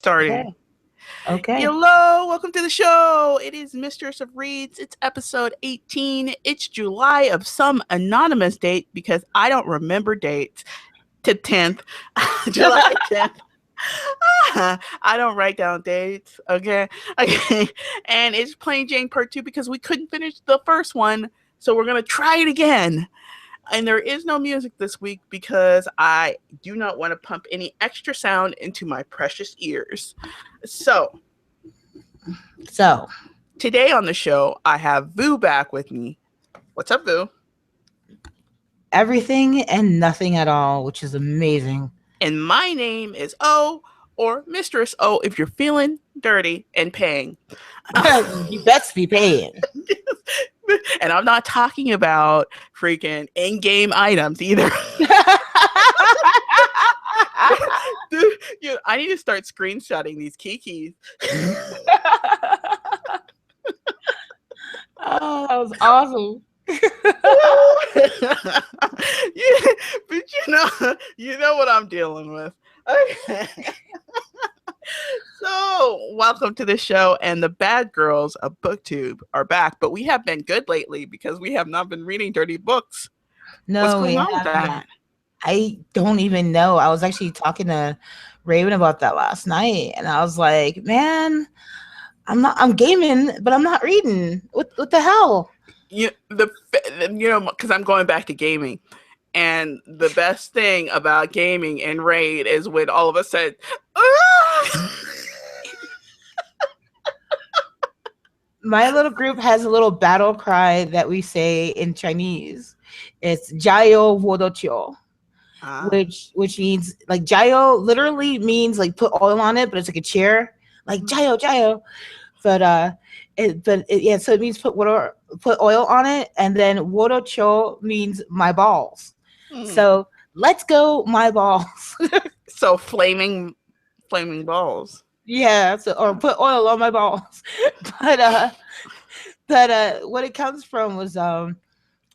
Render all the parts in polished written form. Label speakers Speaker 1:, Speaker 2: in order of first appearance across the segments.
Speaker 1: Starting.
Speaker 2: Okay.
Speaker 1: Hello, welcome to the show. It is Mistress of Reads. It's episode 18. It's July of some anonymous date because I don't remember dates. To 10th, July 10th. I don't write down dates. Okay. Okay. And it's Plain Jane Part 2 because we couldn't finish the first one. So we're going to try it again. And there is no music this week because I do not want to pump any extra sound into my precious ears. So, today on the show, I have Vu back with me. What's up, Vu?
Speaker 2: Everything and nothing at all, which is amazing.
Speaker 1: And my name is O, or Mistress O if you're feeling dirty and paying.
Speaker 2: You best be paying.
Speaker 1: And I'm not talking about freaking in-game items either. Dude, I need to start screenshotting these kikis.
Speaker 2: Oh, that was awesome.
Speaker 1: Yeah, but you know what I'm dealing with. Okay. So, welcome to the show, and the bad girls of BookTube are back, but we have been good lately because we have not been reading dirty books.
Speaker 2: No,
Speaker 1: what's going on with that?
Speaker 2: I don't even know. I was actually talking to Raven about that last night, and I was like, man, I'm gaming, but I'm not reading. What the hell?
Speaker 1: Because I'm going back to gaming, and the best thing about gaming and raid is when all of us said,
Speaker 2: my little group has a little battle cry that we say in Chinese. It's Jayo Wodochio, which means like Jayo literally means like put oil on it, but it's like a chair, like Jayo. But so it means put oil on it, and then Wodocho means my balls. So let's go, my balls.
Speaker 1: So flaming balls.
Speaker 2: Yeah, or put oil on my balls. But what it comes from was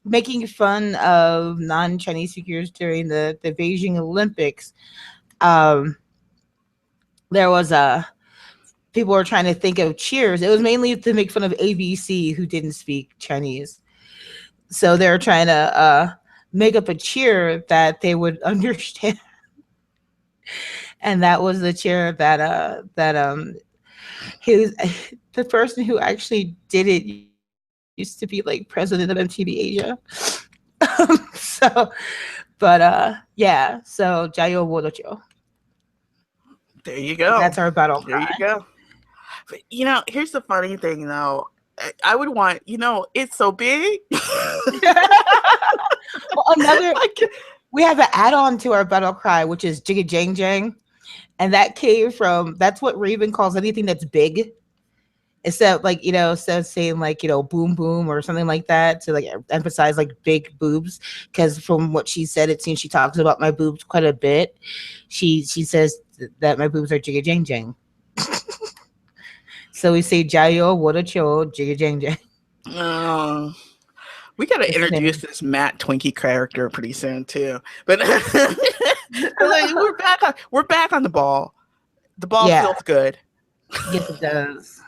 Speaker 2: making fun of non-Chinese speakers during the Beijing Olympics. There was people were trying to think of cheers. It was mainly to make fun of ABC, who didn't speak Chinese. So they were trying to make up a cheer that they would understand. And that was the cheer that the person who actually did it used to be like president of MTV Asia. So Jayo Wodocho.
Speaker 1: There you go.
Speaker 2: That's our battle cry.
Speaker 1: There you go. But, here's the funny thing, though. I would want, it's so big.
Speaker 2: Well, we have an add-on to our battle cry, which is Jigga Jang Jang. And that came from, that's what Raven calls anything that's big. Instead of saying like, boom, boom or something like that to like emphasize like big boobs. Because from what she said, it seems she talks about my boobs quite a bit. She says that my boobs are Jigga Jang Jang. So we say Jayo Wodocho Jigga Jang Jang.
Speaker 1: We got to introduce this Matt Twinkie character pretty soon too. But we're back on the ball. The ball feels good.
Speaker 2: Yes, it does.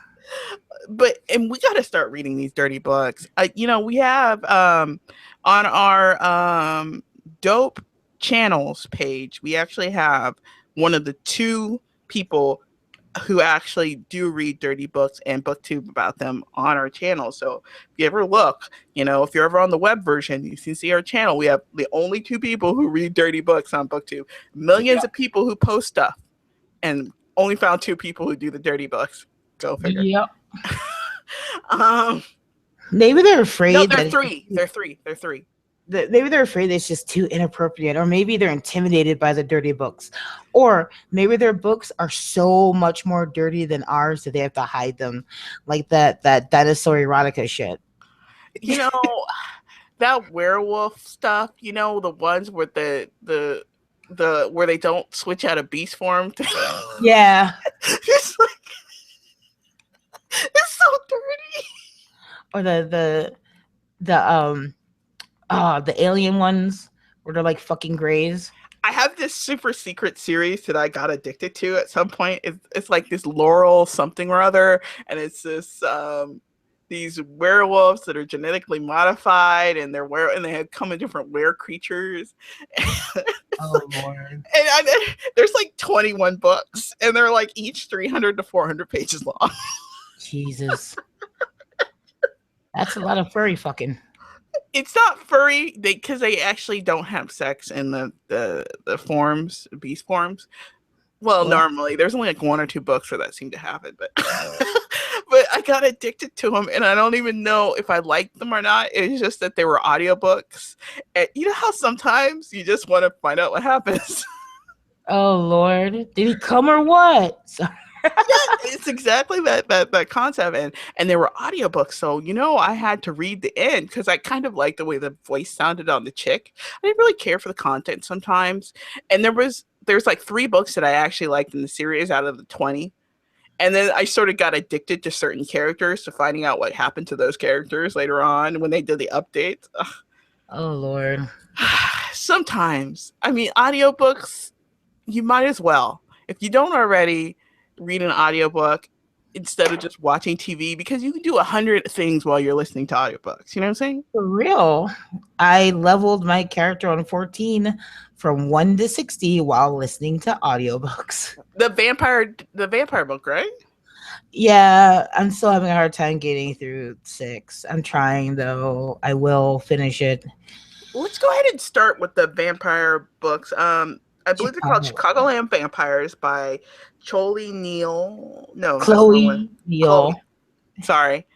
Speaker 1: And we got to start reading these dirty books. We have on our dope channels page, we actually have one of the two people who actually do read dirty books and booktube about them on our channel. So if you ever look, if you're ever on the web version, you can see our channel. We have the only two people who read dirty books on booktube. Millions of people who post stuff, and only found two people who do the dirty books. Go figure.
Speaker 2: Yep. Maybe they're afraid.
Speaker 1: No, they're three. They're three.
Speaker 2: Maybe they're afraid it's just too inappropriate, or maybe they're intimidated by the dirty books, or maybe their books are so much more dirty than ours that they have to hide them, like that dinosaur erotica shit.
Speaker 1: That werewolf stuff. The ones with the where they don't switch out of beast form.
Speaker 2: Yeah.
Speaker 1: It's so dirty.
Speaker 2: Or the alien ones where they're like fucking grays.
Speaker 1: I have this super secret series that I got addicted to at some point. It's like this Laurel something or other, and it's this these werewolves that are genetically modified, and and they have come in different were creatures. It's
Speaker 2: Oh
Speaker 1: like,
Speaker 2: Lord.
Speaker 1: there's like 21 books, and they're like each 300 to 400 pages long.
Speaker 2: Jesus. That's a lot of furry fucking.
Speaker 1: It's not furry because they actually don't have sex in the forms, beast forms. Well,
Speaker 2: What?
Speaker 1: normally there's only like one or two books where that seem to happen, but but I got addicted to them, and I don't even know if I liked them or not. It's just that they were audiobooks, and you know how sometimes you just want to find out what happens.
Speaker 2: Oh Lord. Did he come or what?
Speaker 1: Yeah, it's exactly that concept, and they were audiobooks, so I had to read the end because I kind of liked the way the voice sounded on the chick. I didn't really care for the content sometimes, and there's like three books that I actually liked in the series out of the 20. And then I sort of got addicted to certain characters, to finding out what happened to those characters later on when they did the updates.
Speaker 2: Oh Lord.
Speaker 1: Sometimes, I mean, audiobooks, you might as well, if you don't already, read an audiobook instead of just watching TV, because you can do 100 things while you're listening to audiobooks. You know what I'm saying?
Speaker 2: For real. I leveled my character on 14 from 1 to 60 while listening to audiobooks.
Speaker 1: The vampire book, right?
Speaker 2: Yeah, I'm still having a hard time getting through 6. I'm trying though. I will finish it.
Speaker 1: Let's go ahead and start with the vampire books. I believe they're called
Speaker 2: Chicago.
Speaker 1: Chicagoland Vampires by Choli Neal. No, that's the wrong one.
Speaker 2: Chloe Neal.
Speaker 1: Chloe. Sorry.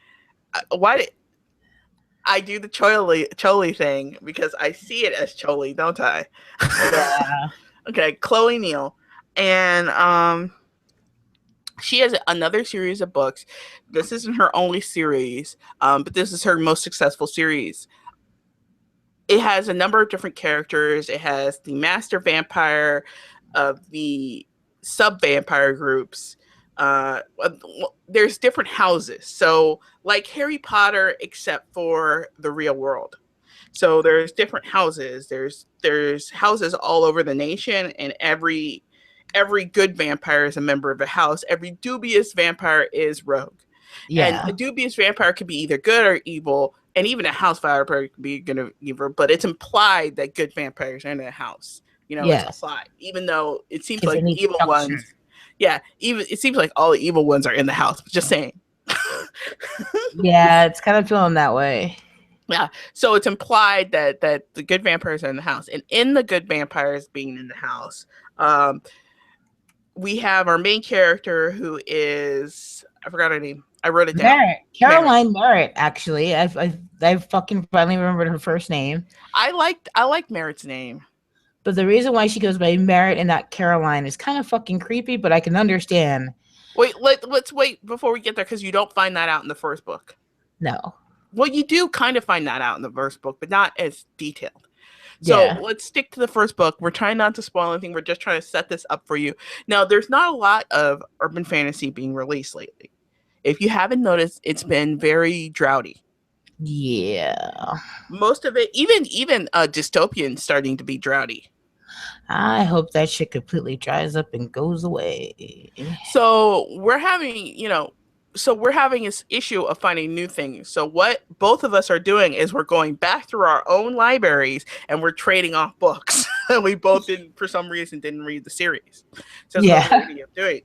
Speaker 1: Why did I do the Choli thing? Because I see it as Choli, don't I?
Speaker 2: Yeah.
Speaker 1: Okay, Chloe Neal, and she has another series of books. This isn't her only series, but this is her most successful series. It has a number of different characters. It has the master vampire of the sub vampire groups. There's different houses. So, like Harry Potter, except for the real world. So there's different houses. There's houses all over the nation, and every good vampire is a member of a house. Every dubious vampire is rogue. And
Speaker 2: Yeah.
Speaker 1: a dubious vampire could be either good or evil, and even a house vampire could be good or evil, but it's implied that good vampires are in a house. It's
Speaker 2: Yes.
Speaker 1: implied, even though it seems
Speaker 2: Because they
Speaker 1: like the
Speaker 2: need
Speaker 1: evil
Speaker 2: structure.
Speaker 1: ones, yeah, even it seems like all the evil ones are in the house. Just saying.
Speaker 2: Yeah, it's kind of feeling that way.
Speaker 1: Yeah, so it's implied that the good vampires are in the house, and in the good vampires being in the house, um, we have our main character who is, I forgot her name. I wrote it down.
Speaker 2: Merritt.
Speaker 1: Merritt.
Speaker 2: Caroline Merritt, actually. I fucking finally remembered her first name.
Speaker 1: I like Merritt's name.
Speaker 2: But the reason why she goes by Merritt and not Caroline is kind of fucking creepy, but I can understand.
Speaker 1: Wait, let's wait before we get there, because you don't find that out in the first book.
Speaker 2: No.
Speaker 1: Well, you do kind of find that out in the first book, but not as detailed. So
Speaker 2: Yeah.
Speaker 1: let's stick to the first book. We're trying not to spoil anything. We're just trying to set this up for you. Now, there's not a lot of urban fantasy being released lately. If you haven't noticed, it's been very droughty.
Speaker 2: Yeah.
Speaker 1: Most of it, even dystopian, starting to be droughty.
Speaker 2: I hope that shit completely dries up and goes away.
Speaker 1: So we're having this issue of finding new things. So what both of us are doing is we're going back through our own libraries, and we're trading off books that we both didn't, for some reason, didn't read the series. So that's what we're
Speaker 2: Yeah.
Speaker 1: going to be doing.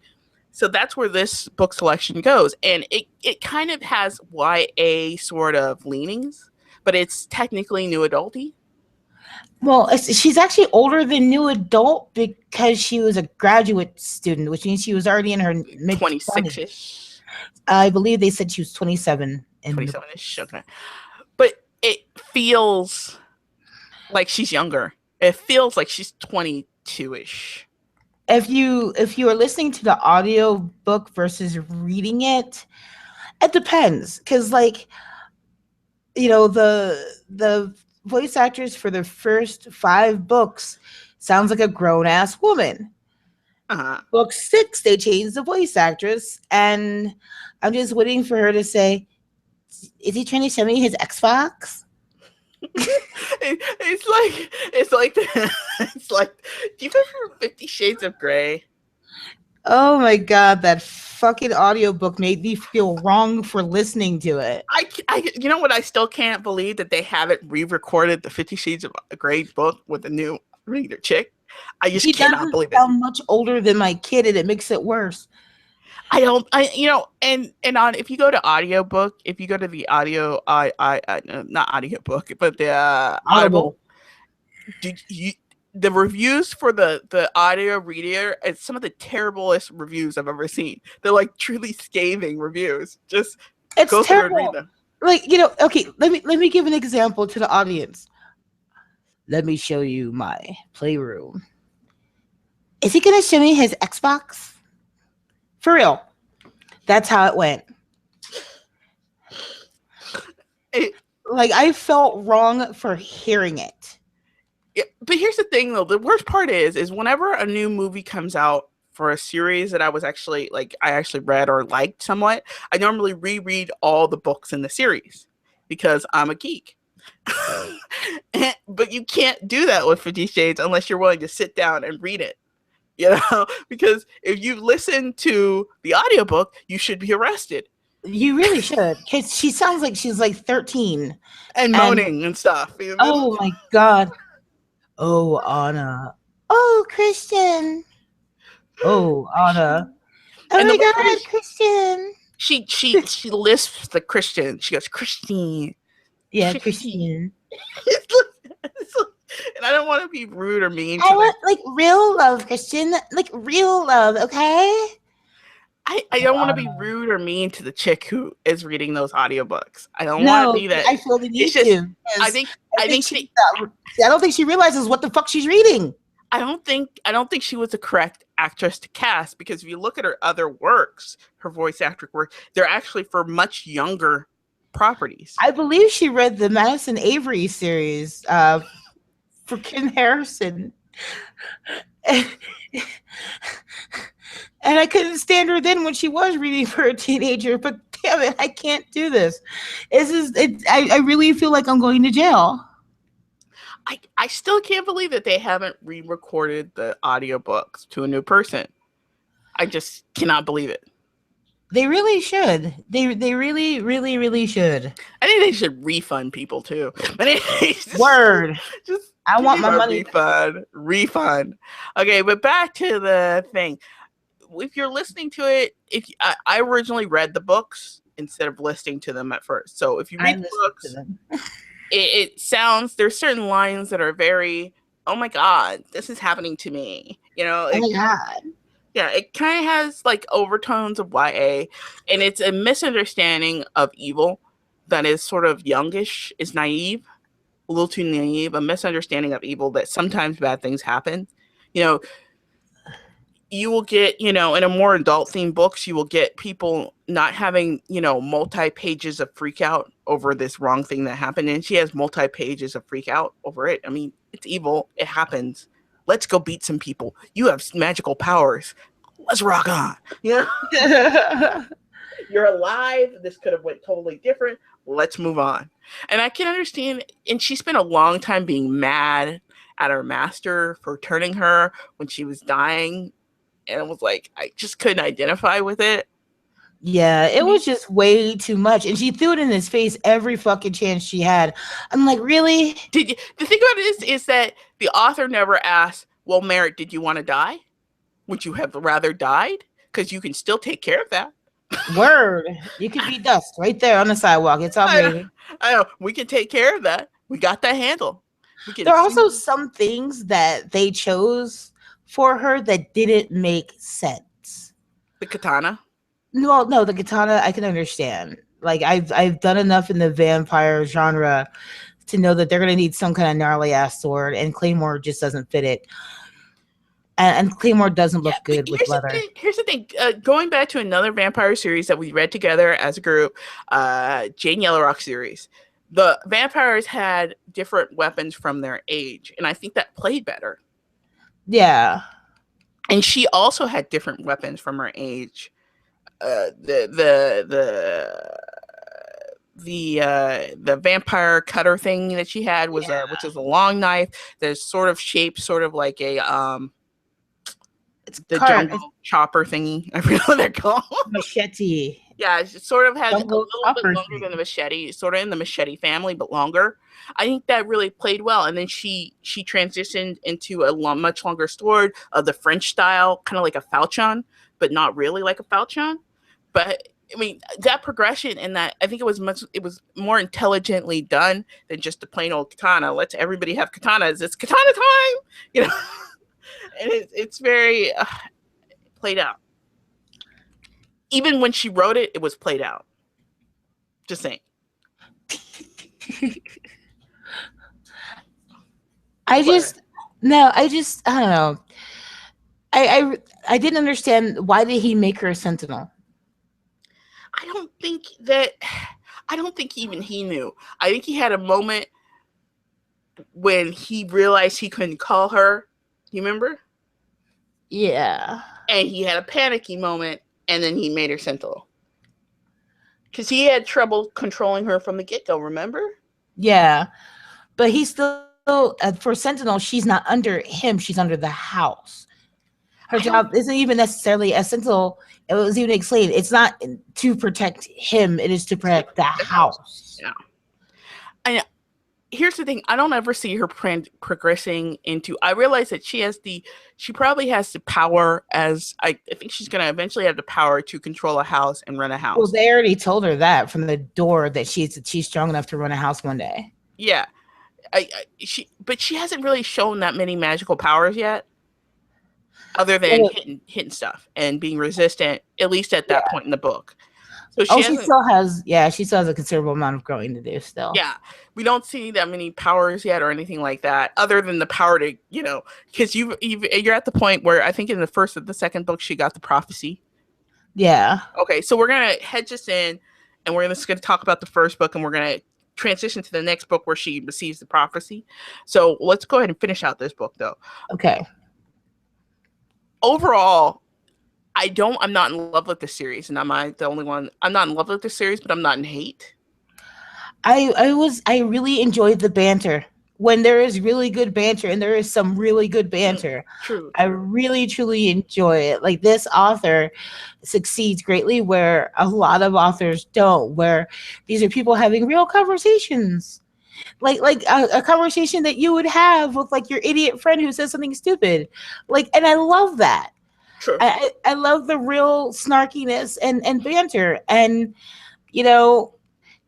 Speaker 1: So that's where this book selection goes, and it kind of has YA sort of leanings, but it's technically new adulty.
Speaker 2: Well, she's actually older than new adult because she was a graduate student, which means she was already in her mid
Speaker 1: 26
Speaker 2: 20s.
Speaker 1: ish,
Speaker 2: I believe they said she was 27 in the
Speaker 1: 27
Speaker 2: book.
Speaker 1: ish. Okay, but it feels like she's younger. It feels like she's 22 ish.
Speaker 2: If you are listening to the audio book versus reading it, it depends because the voice actors for the first 5 books sounds like a grown-ass woman.
Speaker 1: Uh-huh.
Speaker 2: Book 6 they changed the voice actress, and I'm just waiting for her to say, is he trying to show me his Xbox?
Speaker 1: It's like it's like. Do you remember 50 Shades of Grey?
Speaker 2: Oh my god, that fucking audiobook made me feel wrong for listening to it.
Speaker 1: You know what? I still can't believe that they haven't re-recorded the 50 Shades of Grey book with a new reader chick. I just
Speaker 2: He
Speaker 1: cannot
Speaker 2: doesn't
Speaker 1: believe it.
Speaker 2: sound much older than my kid, and it makes it worse.
Speaker 1: I don't. And on if you go to audiobook, if you go to the audio, not audiobook, but the Audible,
Speaker 2: Audible.
Speaker 1: did you? The reviews for the audio reader, it's some of the terriblest reviews I've ever seen. They're like truly scathing reviews. Just
Speaker 2: It's
Speaker 1: go through and read
Speaker 2: terrible.
Speaker 1: them.
Speaker 2: Like, okay, let me give an example to the audience. Let me show you my playroom. Is he gonna show me his Xbox? For real. That's how it went.
Speaker 1: It,
Speaker 2: Like, I felt wrong for hearing it.
Speaker 1: but here's the thing, though. The worst part is whenever a new movie comes out for a series that I actually read or liked somewhat, I normally reread all the books in the series because I'm a geek. But you can't do that with 50 Shades unless you're willing to sit down and read it. Because if you listen to the audiobook, you should be arrested
Speaker 2: You really should, because she sounds like she's like 13.
Speaker 1: and
Speaker 2: And
Speaker 1: moaning and stuff.
Speaker 2: oh my god. Oh, Anna. Oh, Christian. Oh, Anna. Oh
Speaker 1: And the
Speaker 2: my
Speaker 1: worst part
Speaker 2: god,
Speaker 1: is
Speaker 2: Christian.
Speaker 1: she lisps the Christian. She goes, Christine.
Speaker 2: Yeah,
Speaker 1: Christine.
Speaker 2: Christian.
Speaker 1: And I don't want to be rude or mean
Speaker 2: I
Speaker 1: to the
Speaker 2: want like real love, Christian. Like real love, okay?
Speaker 1: I don't want to be rude or mean to the chick who is reading those audiobooks. I don't want to
Speaker 2: No,
Speaker 1: be that.
Speaker 2: I feel the
Speaker 1: It's
Speaker 2: need
Speaker 1: just
Speaker 2: to
Speaker 1: I
Speaker 2: because
Speaker 1: think
Speaker 2: I
Speaker 1: I
Speaker 2: think
Speaker 1: think
Speaker 2: she.
Speaker 1: she
Speaker 2: I don't think she realizes what the fuck she's reading.
Speaker 1: I don't think she was the correct actress to cast because if you look at her other works, her voice actor work, they're actually for much younger properties.
Speaker 2: I believe she read the Madison Avery series for Kim Harrison. And I couldn't stand her then when she was reading for a teenager, but damn it, I can't do this. This is it. I really feel like I'm going to jail.
Speaker 1: I still can't believe that they haven't re-recorded the audiobooks to a new person. I just cannot believe it.
Speaker 2: They really should. They really, really, really should.
Speaker 1: I think they should refund people too. But anyways,
Speaker 2: Word.
Speaker 1: just
Speaker 2: I
Speaker 1: give
Speaker 2: want
Speaker 1: me
Speaker 2: my
Speaker 1: my
Speaker 2: money back.
Speaker 1: refund. Okay, but back to the thing. If you're listening to it, if I originally read the books instead of listening to them at first. So if you
Speaker 2: I
Speaker 1: read the
Speaker 2: listened to
Speaker 1: books,
Speaker 2: them.
Speaker 1: it sounds there's certain lines that are very, oh my god, this is happening to me.
Speaker 2: Oh
Speaker 1: It
Speaker 2: my god.
Speaker 1: yeah, it kind of has like overtones of YA, and it's a misunderstanding of evil that is sort of youngish, is naive, a little too naive, a misunderstanding of evil that sometimes bad things happen. You know, you will get, in a more adult themed books, you will get people not having, multi pages of freak out over this wrong thing that happened. And she has multi pages of freak out over it. I mean, it's evil. It happens. Let's go beat some people. You have magical powers. Let's rock on. You're alive. This could have went totally different. Let's move on. And I can understand. And she spent a long time being mad at her master for turning her when she was dying, and it was like I just couldn't identify with it.
Speaker 2: Yeah, it was just way too much. And she threw it in his face every fucking chance she had. I'm like, really?
Speaker 1: The thing about it is that the author never asked, well, Merritt, did you want to die? Would you have rather died? Because you can still take care of that.
Speaker 2: Word. You could be dust right there on the sidewalk. It's all
Speaker 1: I know,
Speaker 2: gravy.
Speaker 1: I know. We can take care of that. We got that handle. We can
Speaker 2: There are also
Speaker 1: see
Speaker 2: some things that they chose for her that didn't make sense.
Speaker 1: the katana.
Speaker 2: No, the katana I can understand. Like I've done enough in the vampire genre to know that they're gonna need some kind of gnarly ass sword, and Claymore just doesn't fit it. And Claymore doesn't
Speaker 1: Yeah,
Speaker 2: look
Speaker 1: but
Speaker 2: good with leather.
Speaker 1: Here's the thing. Going back to another vampire series that we read together as a group, Jane Yellowrock series. The vampires had different weapons from their age, and I think that played better.
Speaker 2: Yeah.
Speaker 1: And she also had different weapons from her age. The the vampire cutter thing that she had was
Speaker 2: Yeah,
Speaker 1: which is a long knife that's sort of shaped sort of like a
Speaker 2: it's
Speaker 1: the
Speaker 2: it's
Speaker 1: jungle chopper thingy. I forget what they're called.
Speaker 2: machete,
Speaker 1: Yeah, it sort of has a
Speaker 2: jungle
Speaker 1: little bit
Speaker 2: chopper
Speaker 1: longer than
Speaker 2: thing.
Speaker 1: the machete, sort of in the machete family, but longer. I think that really played well. And then she transitioned into a much longer sword of the French style, kind of like a falchion, but not really like a falchion. But I mean, that progression and that I think it was more intelligently done than just the plain old katana. Let's everybody have katanas. It's katana time, you know. And it's very played out. Even when she wrote it, it was played out. Just saying.
Speaker 2: I
Speaker 1: But
Speaker 2: just no, I don't know. I didn't understand why did he make her a sentinel?
Speaker 1: I don't think that I don't think even he knew. I think he had a moment when he realized he couldn't call her. You remember?
Speaker 2: Yeah.
Speaker 1: And he had a panicky moment, and then he made her sentinel because he had trouble controlling her from the get go. Remember?
Speaker 2: Yeah. But he's still for Sentinel, she's not under him, she's under the house. Her
Speaker 1: I
Speaker 2: job
Speaker 1: don't.
Speaker 2: isn't even necessarily as Sentinel. It was even explained. It's not to protect him, it is to
Speaker 1: It's to
Speaker 2: protect the
Speaker 1: protect the house.
Speaker 2: house.
Speaker 1: Yeah. I Here's the thing. I don't ever see her progressing into. I realize that she probably has the power as I think she's going to eventually have the power to control a house and run a
Speaker 2: Well,
Speaker 1: house.
Speaker 2: they already told her that from the door that she's strong enough to run a house one day.
Speaker 1: Yeah, but she hasn't really shown that many magical powers yet, other than
Speaker 2: Well,
Speaker 1: hitting stuff and being resistant. At least at that
Speaker 2: yeah.
Speaker 1: point in the book, so
Speaker 2: Oh,
Speaker 1: she hasn't.
Speaker 2: she still has a considerable amount of growing to do still.
Speaker 1: Yeah, we don't see that many powers yet or anything like that, other than the power to because you're at the point where I think in the first or the second book she got the prophecy.
Speaker 2: Yeah.
Speaker 1: Okay, so we're gonna head just in, and we're just gonna talk about the first book, and we're gonna transition to the next book where she receives the prophecy. So let's go ahead and finish out this book though.
Speaker 2: Okay.
Speaker 1: Overall, I'm not in love with the series, and I'm the only one. I'm not in love with the series, but I'm not in hate.
Speaker 2: I really enjoyed the banter. When there is really good banter and there is some really good banter,
Speaker 1: True,
Speaker 2: I
Speaker 1: true,
Speaker 2: really truly enjoy it. Like this author succeeds greatly where a lot of authors don't, where these are people having real conversations. Like a conversation that you would have with like your idiot friend who says something stupid. Like and I love that.
Speaker 1: true.
Speaker 2: I love the real snarkiness and banter and you know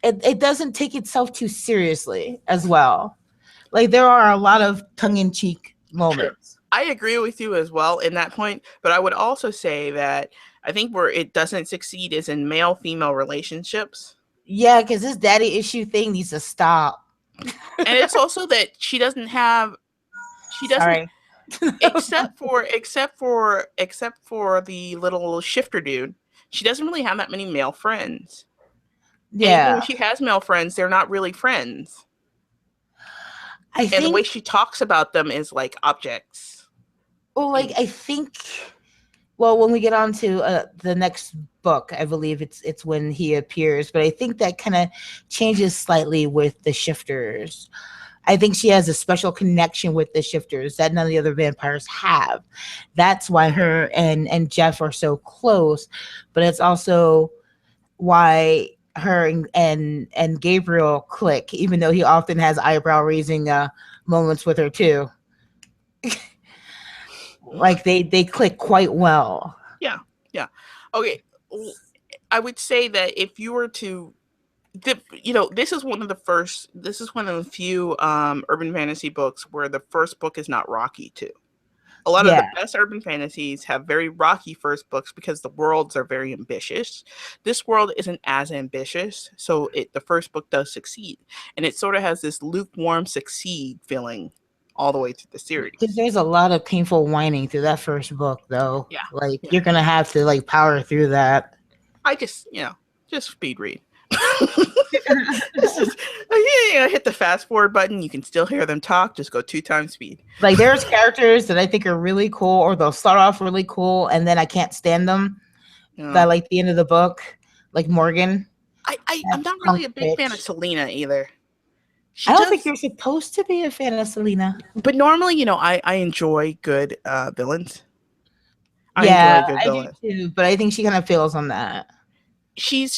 Speaker 2: it doesn't take itself too seriously as well. Like there are a lot of tongue-in-cheek
Speaker 1: True.
Speaker 2: moments.
Speaker 1: I agree with you as well in that point, but I would also say that I think where it doesn't succeed is in male female relationships.
Speaker 2: Yeah, because this daddy issue thing needs to stop.
Speaker 1: And it's also that she doesn't
Speaker 2: Sorry.
Speaker 1: except for the little shifter dude, she doesn't really have that many male friends. And even when
Speaker 2: Yeah.
Speaker 1: she has male friends, they're not really friends.
Speaker 2: I
Speaker 1: And the way
Speaker 2: think
Speaker 1: she talks about them is like objects.
Speaker 2: well like I think well when we get on to the next book, I believe it's when he appears, but I think that kind of changes slightly with the shifters. I think she has a special connection with the shifters that none of the other vampires have. That's why her and Jeff are so close, but it's also why her and Gabriel click, even though he often has eyebrow raising moments with her too. Like they click quite well.
Speaker 1: Yeah, yeah. Okay, I would say that if you were to this is one of the few urban fantasy books where the first book is not rocky too. A lot of the
Speaker 2: Yeah,
Speaker 1: best urban fantasies have very rocky first books because the worlds are very ambitious. This world isn't as ambitious, so the first book does succeed, and it sort of has this lukewarm succeed feeling all the way through the
Speaker 2: because
Speaker 1: series.
Speaker 2: there's a lot of painful whining through that first book, though.
Speaker 1: Yeah,
Speaker 2: Like
Speaker 1: yeah.
Speaker 2: you're gonna have to like power through that.
Speaker 1: I just just speed read. This is hit the fast forward button. You can still hear them talk. Just go 2 times speed.
Speaker 2: Like there's characters that I think are really cool, or they'll start off really cool, and then I can't stand them. That
Speaker 1: Yeah,
Speaker 2: like the end of the book, like Morgan.
Speaker 1: I'm
Speaker 2: That
Speaker 1: not
Speaker 2: punk
Speaker 1: really a big fan of
Speaker 2: bitch.
Speaker 1: Selena either.
Speaker 2: I
Speaker 1: She
Speaker 2: don't think
Speaker 1: just,
Speaker 2: you're supposed to be a fan of Selena.
Speaker 1: but normally, I enjoy good villains. I enjoy
Speaker 2: Yeah,
Speaker 1: a good
Speaker 2: I do
Speaker 1: villain.
Speaker 2: too, but I think she kind of fails on that.
Speaker 1: She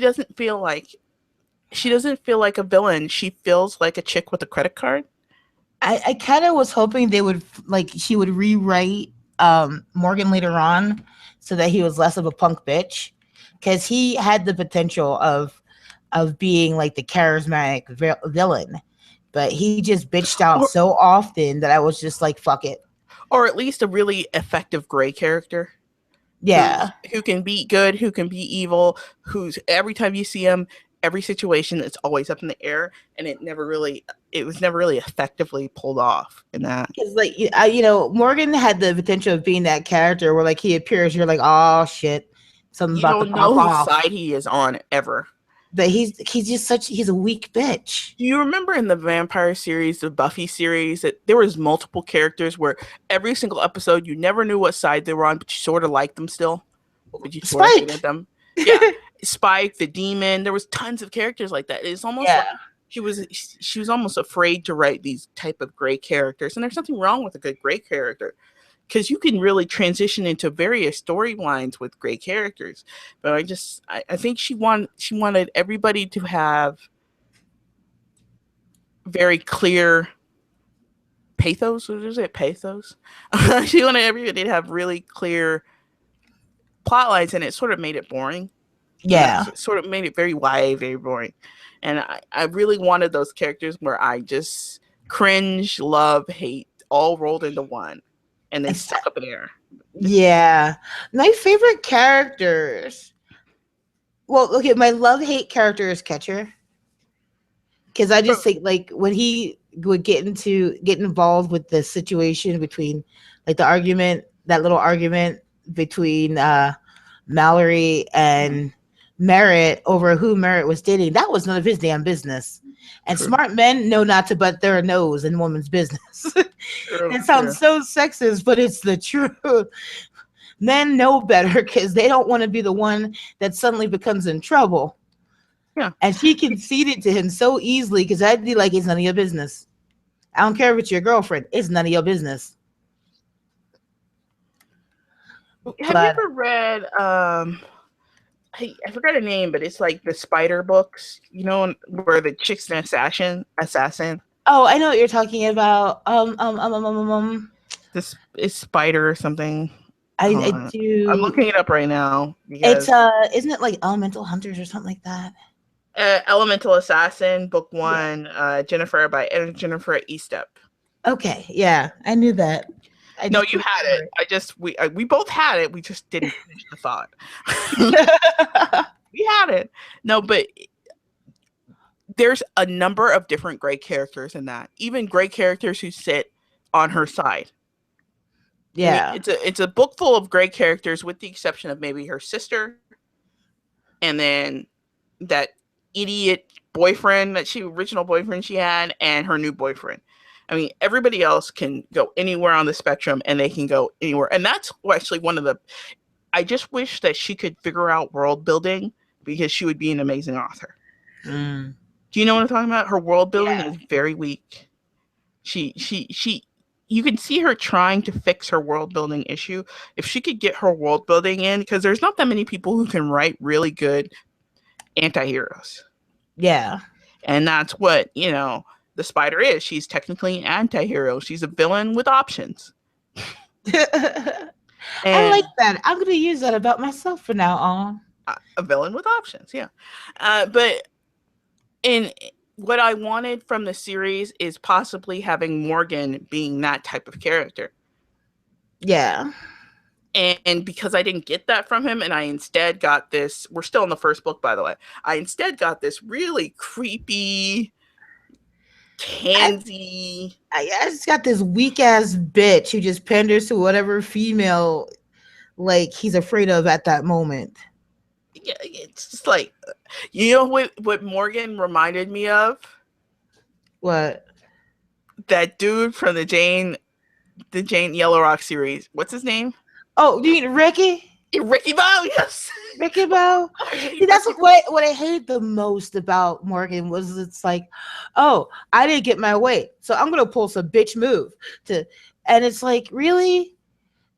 Speaker 1: doesn't feel like a villain. She feels like a chick with a credit card.
Speaker 2: I kind of was hoping they would like she would rewrite Morgan later on so that he was less of a punk bitch because he had the potential of being like the charismatic villain, but he just bitched out
Speaker 1: or
Speaker 2: so often that I was just like, fuck it.
Speaker 1: or at least a really effective gray character
Speaker 2: Yeah,
Speaker 1: who can be good, who can be evil, who's every time you see him, every situation it's always up in the air, and it was never really effectively pulled off in that.
Speaker 2: because like Morgan had the potential of being that character where like he appears, you're like, oh shit, something's
Speaker 1: You
Speaker 2: about to
Speaker 1: don't
Speaker 2: pop
Speaker 1: know whose
Speaker 2: off.
Speaker 1: side he is on ever.
Speaker 2: But he's just he's a weak bitch.
Speaker 1: Do you remember in the vampire series, the Buffy series, that there was multiple characters where every single episode you never knew what side they were on, but you sort of liked them still, but you sort of hated
Speaker 2: Spike.
Speaker 1: them? Yeah, Spike, the demon. There was tons of characters like that. It's almost like
Speaker 2: Yeah,
Speaker 1: she was almost afraid to write these type of gray characters, and there's nothing wrong with a good gray character because you can really transition into various storylines with gray characters. But I think she wanted everybody to have very clear pathos. What is it? Pathos. She wanted everybody to have really clear plot lines, and it sort of made it boring. And
Speaker 2: yeah.
Speaker 1: that sort of made it very YA, very boring. And I really wanted those characters where I just cringe, love, hate, all rolled into one, and then stuck up in the air.
Speaker 2: Yeah. My favorite characters. Well, okay, my love hate character is Catcher. Because I just think like when he would get involved with the situation between like the argument, that little argument between Mallory
Speaker 1: Mhm.
Speaker 2: and Merritt over who Merritt was dating, that was none of his damn business. And
Speaker 1: True,
Speaker 2: smart men know not to butt their nose in women's business.
Speaker 1: true,
Speaker 2: It
Speaker 1: true.
Speaker 2: sounds so sexist, but it's the truth. Men know better because they don't want to be the one that suddenly becomes in trouble.
Speaker 1: Yeah.
Speaker 2: And she conceded to him so easily because I'd be like, it's none of your business. I don't care if it's your girlfriend. It's none of your business.
Speaker 1: Have you
Speaker 2: But
Speaker 1: ever read I forgot her name, but it's like the spider books, where the chick's an assassin.
Speaker 2: oh, I know what you're talking about.
Speaker 1: This is spider or something. Hold
Speaker 2: I
Speaker 1: on. I'm
Speaker 2: do.
Speaker 1: looking it up right now
Speaker 2: It's
Speaker 1: because
Speaker 2: isn't it like Elemental Hunters or something like that?
Speaker 1: Elemental Assassin, book
Speaker 2: Yeah.
Speaker 1: one, Jennifer by Jennifer Estep.
Speaker 2: Okay. Yeah, I knew that. I
Speaker 1: No,
Speaker 2: just
Speaker 1: you
Speaker 2: couldn't
Speaker 1: had it.
Speaker 2: remember
Speaker 1: We both had it. We just didn't finish the thought.
Speaker 2: it.
Speaker 1: We had it. No, but there's a number of different gray characters in that. Even gray characters who sit on her side. I mean,
Speaker 2: Yeah.
Speaker 1: it's a book full of gray characters, with the exception of maybe her sister, and then that idiot boyfriend that she original boyfriend she had, and her new boyfriend. I mean, everybody else can go anywhere on the spectrum, and they can go anywhere. And that's actually one of the. I just wish that she could figure out world building because she would be an amazing author.
Speaker 2: Mm.
Speaker 1: Do you know what I'm talking about? Her world building
Speaker 2: Yeah.
Speaker 1: is very weak. She you can see her trying to fix her world building issue. If she could get her world building in, because there's not that many people who can write really good anti-heroes.
Speaker 2: Yeah.
Speaker 1: And that's what, the spider is. She's technically an anti-hero. She's a villain with options.
Speaker 2: I
Speaker 1: And
Speaker 2: like that. I'm gonna use that about myself from now on.
Speaker 1: a villain with options, yeah. But in what I wanted from the series is possibly having Morgan being that type of character.
Speaker 2: Yeah.
Speaker 1: And because I didn't get that from him, and I instead got this, we're still in the first book, by the way. I instead got this really creepy,
Speaker 2: I
Speaker 1: tansy.
Speaker 2: I just got this weak ass bitch who just panders to whatever female like he's afraid of at that moment.
Speaker 1: Yeah, it's just like, what Morgan reminded me of?
Speaker 2: What?
Speaker 1: That dude from the Jane Yellow Rock series. What's his name?
Speaker 2: Oh, do you mean Ricky?
Speaker 1: Ricky Bobby. Yes.
Speaker 2: Wrecking Ball.
Speaker 1: I
Speaker 2: See,
Speaker 1: hate
Speaker 2: that's
Speaker 1: Wrecking
Speaker 2: what I hated the most about Morgan was it's like, oh, I didn't get my way, so I'm gonna pull some bitch move to, and it's like, really,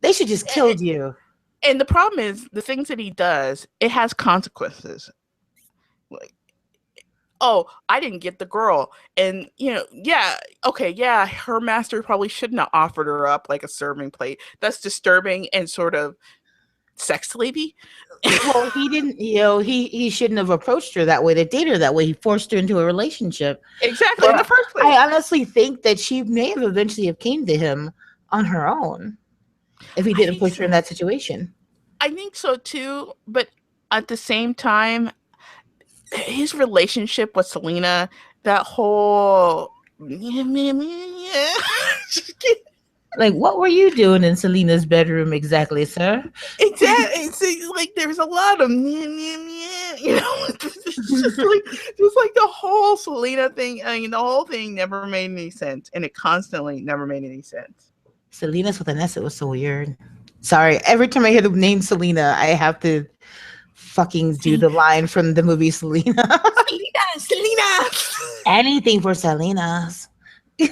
Speaker 2: they should just
Speaker 1: Ball.
Speaker 2: killed you.
Speaker 1: And the problem is the things that he does, it has consequences. Like, oh, I didn't get the girl. And, yeah, okay, yeah, her master probably shouldn't have offered her up like a serving plate. That's disturbing and sort of sex slavey.
Speaker 2: Well, he didn't, he shouldn't have approached her that way to date her that way. He forced her into a relationship.
Speaker 1: Exactly, in
Speaker 2: Where
Speaker 1: the first place.
Speaker 2: I honestly think that she may have eventually have came to him on her own if he
Speaker 1: I
Speaker 2: didn't
Speaker 1: think
Speaker 2: push her
Speaker 1: so.
Speaker 2: in that situation.
Speaker 1: I think so too, but at the same time, his relationship with Selena, that whole
Speaker 2: Like, what were you doing in Selena's bedroom exactly, sir?
Speaker 1: exactly. It's like there's a lot of it's just like the whole Selena thing. I mean, the whole thing never made any sense, and it constantly never made any sense.
Speaker 2: Selena's with an S. It was so weird. Sorry. Every time I hear the name Selena, I have to fucking do
Speaker 1: See,
Speaker 2: the line from the movie Selena.
Speaker 1: Selena, Selena.
Speaker 2: Anything for Selena's. I'm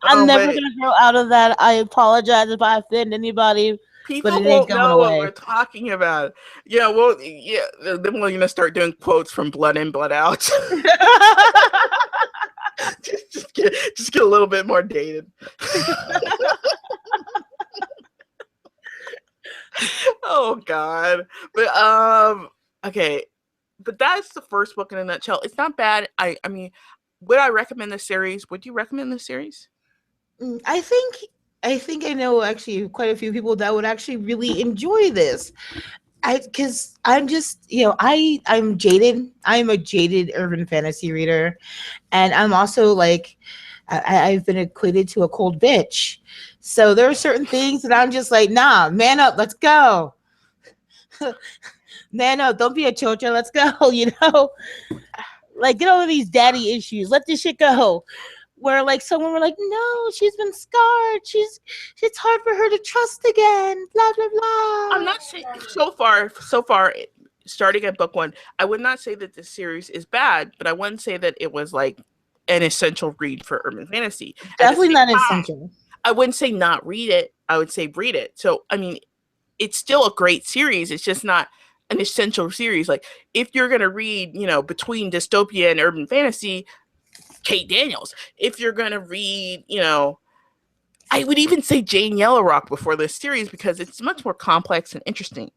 Speaker 1: Oh,
Speaker 2: never
Speaker 1: but
Speaker 2: gonna grow out of that. I apologize if I offend anybody, but
Speaker 1: people
Speaker 2: it ain't
Speaker 1: won't
Speaker 2: going
Speaker 1: know what
Speaker 2: away.
Speaker 1: we're talking about. Yeah, well, yeah, then we're gonna start doing quotes from Blood In, Blood Out. just get a little bit more dated. Oh God. But okay. But that's the first book in a nutshell. It's not bad. I mean, would I recommend the series? Would you recommend the series?
Speaker 2: I think I know actually quite a few people that would actually really enjoy this. I because I'm just I'm jaded. I'm a jaded urban fantasy reader, and I'm also like I've been equated to a cold bitch. So there are certain things that I'm just like, nah, man up, let's go. Man up, don't be a chocha, let's go. Like get over these daddy issues. Let this shit go. Where like someone were like, no, she's been scarred. It's hard for her to trust again. Blah blah
Speaker 1: I'm
Speaker 2: blah.
Speaker 1: not saying so far starting at book 1, I would not say that this series is bad, but I wouldn't say that it was like an essential read for urban fantasy. At the
Speaker 2: Definitely
Speaker 1: same
Speaker 2: not
Speaker 1: time,
Speaker 2: essential.
Speaker 1: I wouldn't say not read it. I would say read it. So, I mean, it's still a great series. It's just not an essential series. Like if you're going to read, between dystopia and urban fantasy, Kate Daniels. If you're going to read, I would even say Jane Yellowrock before this series because it's much more complex and interesting.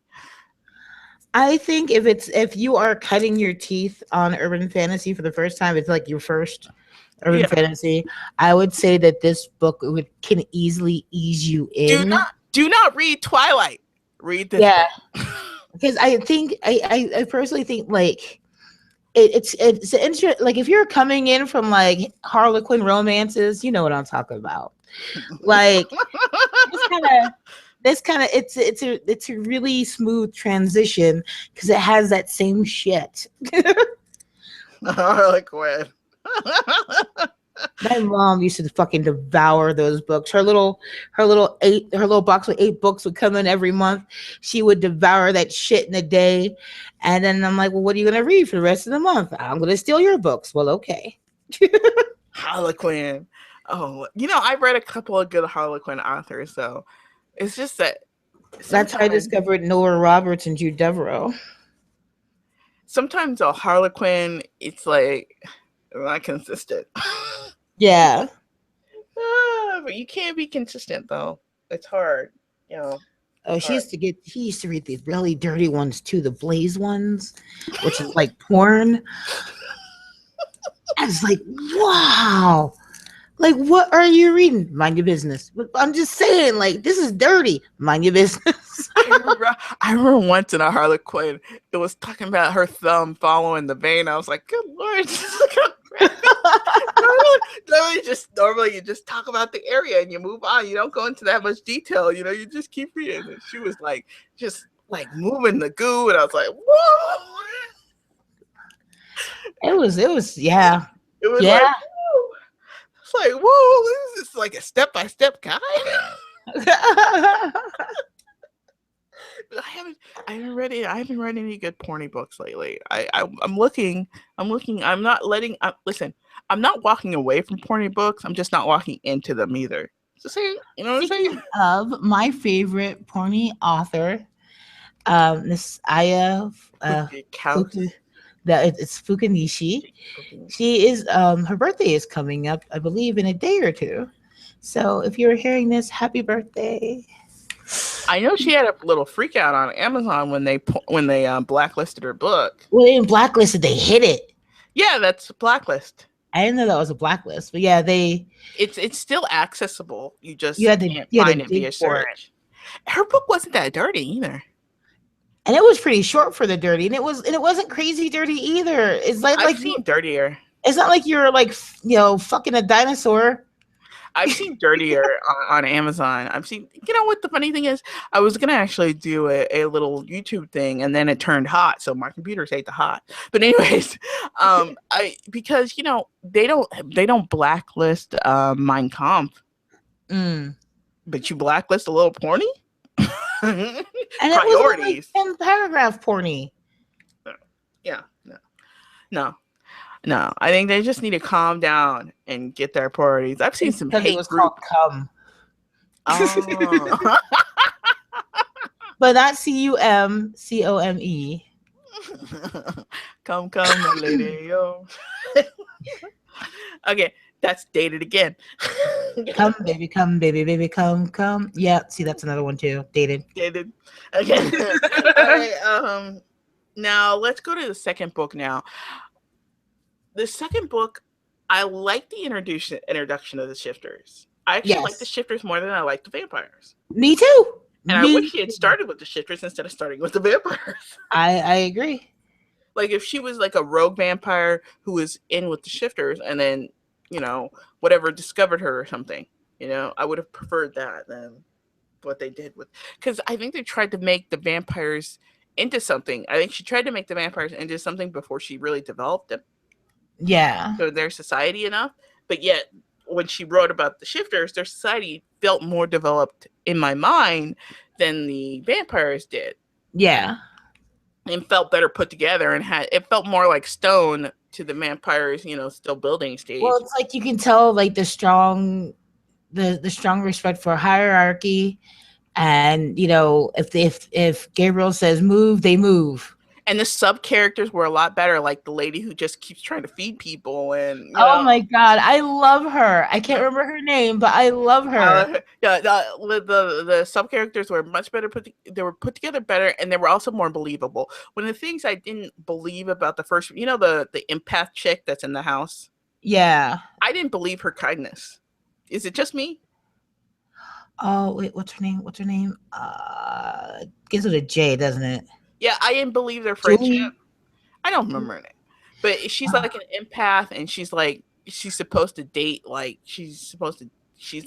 Speaker 2: I think if you are cutting your teeth on urban fantasy for the first time, it's like your first urban
Speaker 1: Yeah.
Speaker 2: fantasy. I would say that this book can easily ease you
Speaker 1: Do
Speaker 2: in.
Speaker 1: not do not read Twilight. Read this
Speaker 2: Yeah,
Speaker 1: book.
Speaker 2: because I think I personally think like it's like if you're coming in from like Harlequin romances, you know what I'm talking about. Like this kind of it's a really smooth transition because it has that same shit.
Speaker 1: Harlequin.
Speaker 2: My mom used to fucking devour those books. Her little box with 8 books would come in every month. She would devour that shit in a day. And then I'm like, well, what are you gonna read for the rest of the month? I'm gonna steal your books. Well, okay.
Speaker 1: Harlequin. Oh, I've read a couple of good Harlequin authors, so it's just that
Speaker 2: That's how I
Speaker 1: sometimes
Speaker 2: discovered Noah Roberts and Jude Devereaux.
Speaker 1: sometimes a Harlequin, it's like not consistent.
Speaker 2: Yeah.
Speaker 1: But you can't be consistent though. It's hard.
Speaker 2: Oh,
Speaker 1: It's hard.
Speaker 2: he used to read these really dirty ones too, the Blaze ones, which is like porn. I was like, wow. Like, what are you reading? Mind your business. But I'm just saying, like, this is dirty. Mind your business.
Speaker 1: I remember once in a Harlequin, it was talking about her thumb following the vein. I was like, good lord, look how graphic. Normally you just talk about the area and you move on. You don't go into that much detail. You just keep reading. And she was like, just like moving the goo, and I was like, whoa.
Speaker 2: Yeah.
Speaker 1: It was like,
Speaker 2: Yeah.
Speaker 1: whoa. It's like, whoa, this is like a step by step guide. I haven't read it. I haven't read any good porny books lately. I'm looking. I'm looking. I'm not letting. Listen, I'm not walking away from porny books. I'm just not walking into them either. So say, you know what I'm
Speaker 2: Speaking
Speaker 1: saying?
Speaker 2: of my favorite porny author, Miss Aya
Speaker 1: Count.
Speaker 2: Fuku, it's Fukunishi. She is her birthday is coming up, I believe, in a day or two. So if you're hearing this, happy birthday.
Speaker 1: I know she had a little freak out on Amazon when they blacklisted her book.
Speaker 2: Well, in blacklisted, they hit it.
Speaker 1: Yeah, that's blacklist.
Speaker 2: I didn't know that was a blacklist, but yeah,
Speaker 1: It's still accessible. You
Speaker 2: you
Speaker 1: just
Speaker 2: had to
Speaker 1: can't
Speaker 2: you had to
Speaker 1: find it
Speaker 2: dig
Speaker 1: via
Speaker 2: for it,
Speaker 1: search. Her book wasn't that dirty either.
Speaker 2: and it was pretty short for the dirty, and it wasn't crazy dirty either. It's
Speaker 1: I've seen dirtier.
Speaker 2: it's not like you're like fucking a dinosaur.
Speaker 1: I've seen dirtier on Amazon. I've seen, you know what the funny thing is? I was gonna actually do a little YouTube thing, and then it turned hot, so my computers hate the hot. But anyways, I because they don't blacklist Mein Kampf,
Speaker 2: Mm.
Speaker 1: but you blacklist a little porny.
Speaker 2: And it was only like
Speaker 1: Priorities.
Speaker 2: 10 paragraph porny.
Speaker 1: Yeah, no, no, no. I think they just need to calm down and get their priorities. I've seen
Speaker 2: It's
Speaker 1: some
Speaker 2: because it
Speaker 1: hate
Speaker 2: was called
Speaker 1: group.
Speaker 2: Cum.
Speaker 1: Oh.
Speaker 2: But not CUMCOME.
Speaker 1: Come, my lady, yo. Okay, that's dated again.
Speaker 2: Come, baby, baby, come, come. Yeah, see, that's another one too. Dated.
Speaker 1: Dated. Okay. All right. Now let's go to the second book. Now, the second book, I like the introduction of the shifters. I actually like the
Speaker 2: Yes.
Speaker 1: shifters more than I like the vampires.
Speaker 2: Me too.
Speaker 1: And I wish
Speaker 2: Me
Speaker 1: she had
Speaker 2: too.
Speaker 1: started with the shifters instead of starting with the vampires.
Speaker 2: I agree.
Speaker 1: Like if she was like a rogue vampire who was in with the shifters and then, whatever discovered her or something, I would have preferred that than what they did with, because I think they tried to make the vampires into something. I think she tried to make the vampires into something before she really developed them
Speaker 2: Yeah.
Speaker 1: to their society enough. But yet, when she wrote about the shifters, their society felt more developed in my mind than the vampires did,
Speaker 2: Yeah.
Speaker 1: and felt better put together, and it felt more like Stone to the vampires, still building
Speaker 2: Well,
Speaker 1: stage.
Speaker 2: it's like you can tell like the strong respect for hierarchy, and if Gabriel says move, they move.
Speaker 1: And the sub characters were a lot better, like the lady who just keeps trying to feed people, and
Speaker 2: Oh my god, I love her. I can't remember her name, but I love her.
Speaker 1: yeah, the sub characters were much better they were put together better, and they were also more believable. One of the things I didn't believe about the first, the empath chick that's in the house,
Speaker 2: Yeah.
Speaker 1: I didn't believe her kindness. Is it just me?
Speaker 2: Oh wait, what's her name? What's her name? Begins with a J, doesn't it?
Speaker 1: Yeah, I didn't believe their friendship.
Speaker 2: Julie.
Speaker 1: I don't remember her name, but she's like an empath, and she's supposed to date, like she's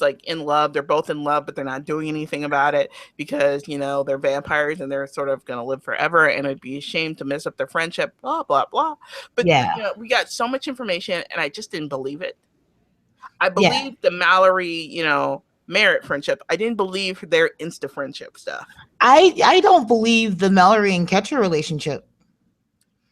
Speaker 1: like in love. They're both in love, but they're not doing anything about it because they're vampires and they're sort of gonna live forever, and it'd be a shame to mess up their friendship. Blah blah blah. But
Speaker 2: Yeah.
Speaker 1: we got so much information, and I just didn't believe it. I
Speaker 2: Yeah.
Speaker 1: believed the Mallory, Merritt friendship. I didn't believe their insta friendship stuff.
Speaker 2: I don't believe the Mallory and Ketcher relationship.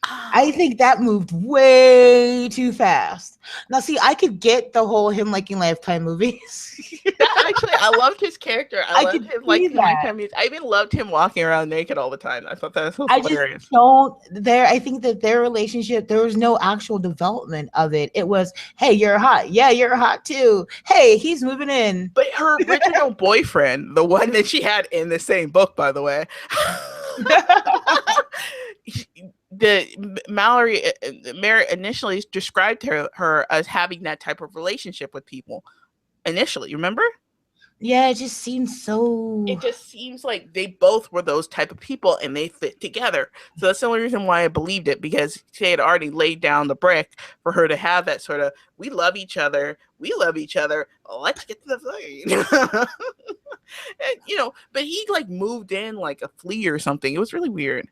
Speaker 2: I think that moved way too fast. Now, see, I could get the whole him liking Lifetime movies.
Speaker 1: Actually, I loved his character. I loved
Speaker 2: could
Speaker 1: him
Speaker 2: see
Speaker 1: like
Speaker 2: that.
Speaker 1: I even loved him walking around naked all the time. I thought that was
Speaker 2: I just
Speaker 1: hilarious.
Speaker 2: don't there. I think that their relationship, there was no actual development of it. It was, hey, you're hot. Yeah, you're hot too. Hey, he's moving in.
Speaker 1: But her original boyfriend, the one that she had in the same book, by the way, the Merritt initially described her as having that type of relationship with people. Initially, remember?
Speaker 2: Yeah, it just seems so.
Speaker 1: It just seems like they both were those type of people and they fit together. So that's the only reason why I believed it, because she had already laid down the brick for her to have that sort of, we love each other, let's get to the thing. And, but he like moved in like a flea or something. It was really weird.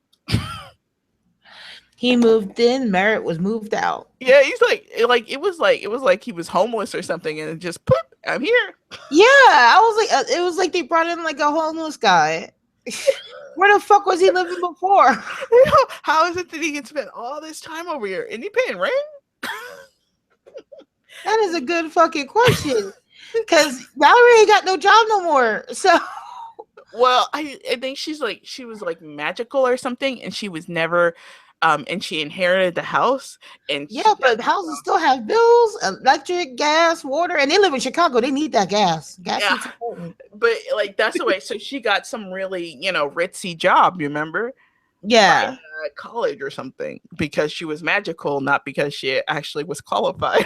Speaker 2: He moved in, Merritt was moved out.
Speaker 1: Yeah, he's it was like he was homeless or something, and just poof, I'm here.
Speaker 2: Yeah, I was like, it was like they brought in like a homeless guy. Where the fuck was he living before?
Speaker 1: You know, how is it that he can spend all this time over here? Isn't he paying rent?
Speaker 2: That is a good fucking question. Cause Valerie ain't got no job no more. So
Speaker 1: Well, I think she was like magical or something, and she was never, and she inherited the house, and
Speaker 2: yeah,
Speaker 1: she got
Speaker 2: but houses still have bills, electric, gas, water, and they live in Chicago. They need that gas. Gas
Speaker 1: yeah,
Speaker 2: is important.
Speaker 1: but like that's the way. So she got some really ritzy job. You remember?
Speaker 2: Yeah.
Speaker 1: At college or something because she was magical, not because she actually was qualified.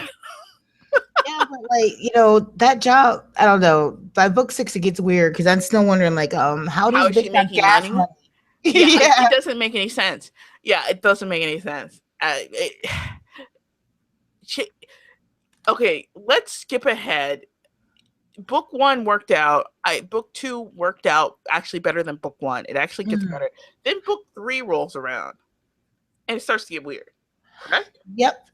Speaker 2: Yeah, but like, that job, I don't know. By book six it gets weird because I'm still wondering like, how
Speaker 1: How
Speaker 2: does
Speaker 1: is she
Speaker 2: bitch got
Speaker 1: making
Speaker 2: gas
Speaker 1: money?
Speaker 2: money?
Speaker 1: Yeah, it
Speaker 2: Yeah.
Speaker 1: doesn't make any sense. Yeah, it doesn't make any sense. She, okay, let's skip ahead. Book one worked out. Book two worked out actually better than book one. It actually gets
Speaker 2: Mm.
Speaker 1: better. Then book three rolls around and it starts to get weird. Correct?
Speaker 2: Yep.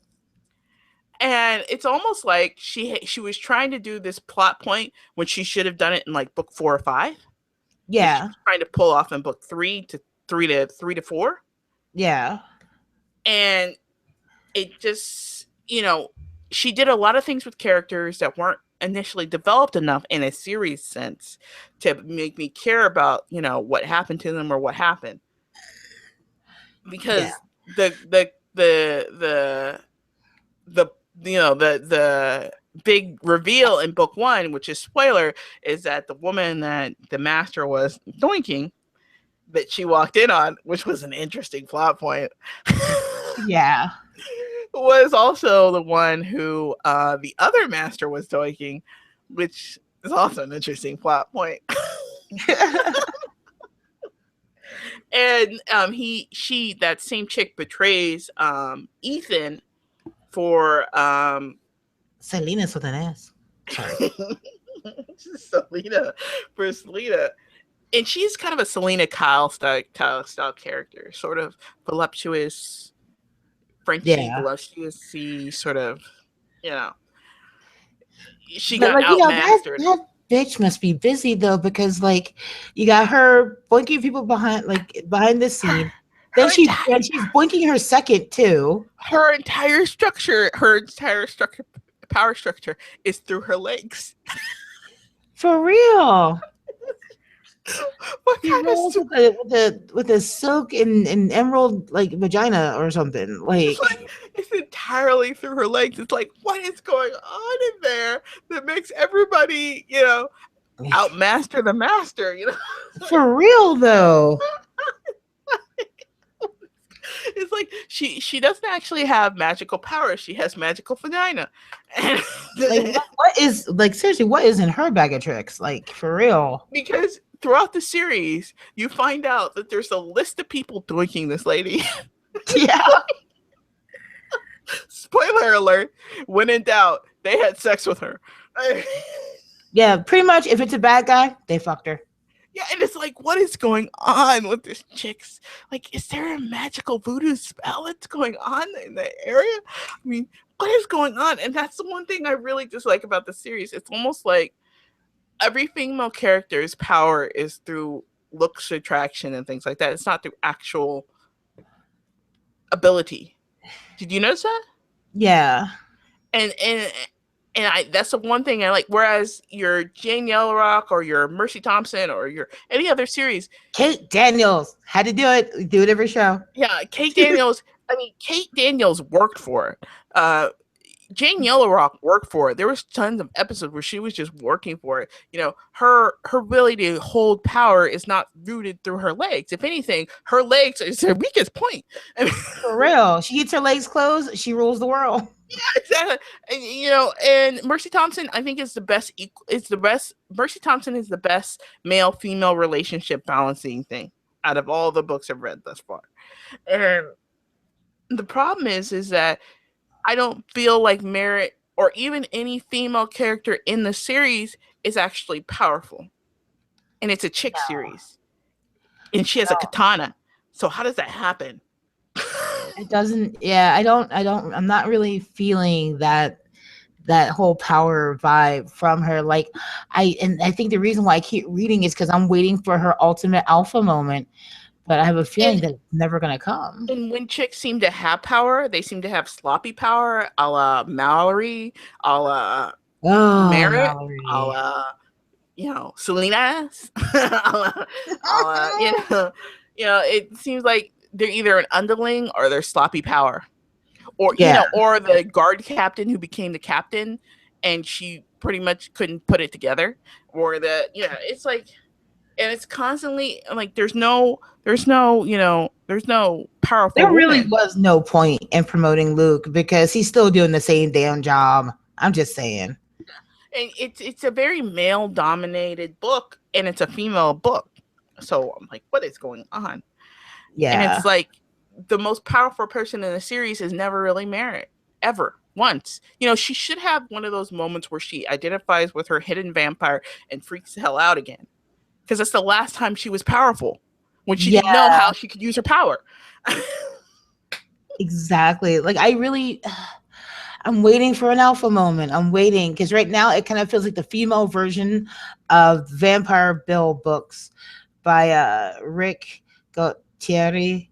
Speaker 1: And it's almost like she was trying to do this plot point when she should have done it in like book 4 or 5 that she
Speaker 2: Yeah.
Speaker 1: was trying to pull off in book three to four,
Speaker 2: Yeah.
Speaker 1: and it just she did a lot of things with characters that weren't initially developed enough in a series sense to make me care about what happened to them or what happened
Speaker 2: Yeah.
Speaker 1: because the the big reveal in book one, which is spoiler, is that the woman that the master was doinking that she walked in on, which was an interesting plot point,
Speaker 2: Yeah.
Speaker 1: was also the one who the other master was doinking, which is also an interesting plot point. And that same chick betrays Ethan for
Speaker 2: Selena's with an S. Sorry.
Speaker 1: Selena for Selena. And she's kind of a Selena Kyle style character, sort of voluptuous, Frenchy,
Speaker 2: Yeah.
Speaker 1: voluptuous, sort of, you know, she
Speaker 2: But
Speaker 1: got
Speaker 2: like, that
Speaker 1: outmastered.
Speaker 2: that bitch must be busy though, because like you got her boinking people behind the
Speaker 1: Her,
Speaker 2: scene. Then
Speaker 1: her entire
Speaker 2: she's boinking her second too.
Speaker 1: her entire structure, power structure is through her legs.
Speaker 2: For real.
Speaker 1: What
Speaker 2: She
Speaker 1: kind of
Speaker 2: rolls with a silk and emerald like vagina or something.
Speaker 1: it's
Speaker 2: Like
Speaker 1: like it's entirely through her legs. It's like what is going on in there that makes everybody, outmaster the master,
Speaker 2: for real though.
Speaker 1: It's like she doesn't actually have magical powers. She has magical vagina. And
Speaker 2: Like what is like seriously, what is in her bag of tricks? Like for real.
Speaker 1: because throughout the series, you find out that there's a list of people doinking this lady.
Speaker 2: Yeah.
Speaker 1: Spoiler alert, when in doubt, they had sex with her.
Speaker 2: Yeah, pretty much if it's a bad guy, they fucked her.
Speaker 1: Yeah, and it's like, what is going on with this chick's? Like, is there a magical voodoo spell that's going on in the area? I mean, what is going on? And that's the one thing I really dislike about the series. It's almost like every female character's power is through looks, attraction, and things like that. It's not through actual ability. Did you notice that?
Speaker 2: Yeah.
Speaker 1: And I that's the one thing I like. Whereas your Jane Yellowrock or your Mercy Thompson or your any other series,
Speaker 2: Kate Daniels had to do it. We do it every show.
Speaker 1: yeah, Kate Daniels. I mean, Kate Daniels worked for it. Jane Yellowrock worked for it. There was tons of episodes where she was just working for it. Her ability to hold power is not rooted through her legs. If anything, her legs is her weakest point. I mean,
Speaker 2: For real. She gets her legs closed, she rules the world.
Speaker 1: exactly. And Mercy Thompson, I think, is the best. It's the best. Mercy Thompson is the best male female relationship balancing thing out of all the books I've read thus far. And the problem is that I don't feel like Merritt or even any female character in the series is actually powerful. And it's a chick series. And she has a katana. So how does that happen?
Speaker 2: It doesn't, yeah, I'm not really feeling that that whole power vibe from her. Like I think the reason why I keep reading is because I'm waiting for her ultimate alpha moment, but I have a feeling
Speaker 1: And
Speaker 2: that it's never gonna come.
Speaker 1: and when chicks seem to have power, they seem to have sloppy power, a la Mallory, a la
Speaker 2: Oh,
Speaker 1: Merritt, a
Speaker 2: Mallory.
Speaker 1: la Selena's, a la, it seems like they're either an underling or they're sloppy power, or
Speaker 2: Yeah,
Speaker 1: or the guard captain who became the captain, and she pretty much couldn't put it together, or it's like, and it's constantly like there's no powerful
Speaker 2: there really
Speaker 1: woman.
Speaker 2: was no point in promoting Luke because he's still doing the same damn job. I'm just saying.
Speaker 1: And it's a very male dominated book, and it's a female book, so I'm like, what is going on? And
Speaker 2: Yeah.
Speaker 1: it's like the most powerful person in the series is never really Merritt, ever once. She should have one of those moments where she identifies with her hidden vampire and freaks the hell out again, because that's the last time she was powerful, when she didn't
Speaker 2: Yeah,
Speaker 1: know how she could use her power.
Speaker 2: exactly. Like I really I'm waiting for an alpha moment. I'm waiting because right now it kind of feels like the female version of Vampire Bill books by Rick Gautieri.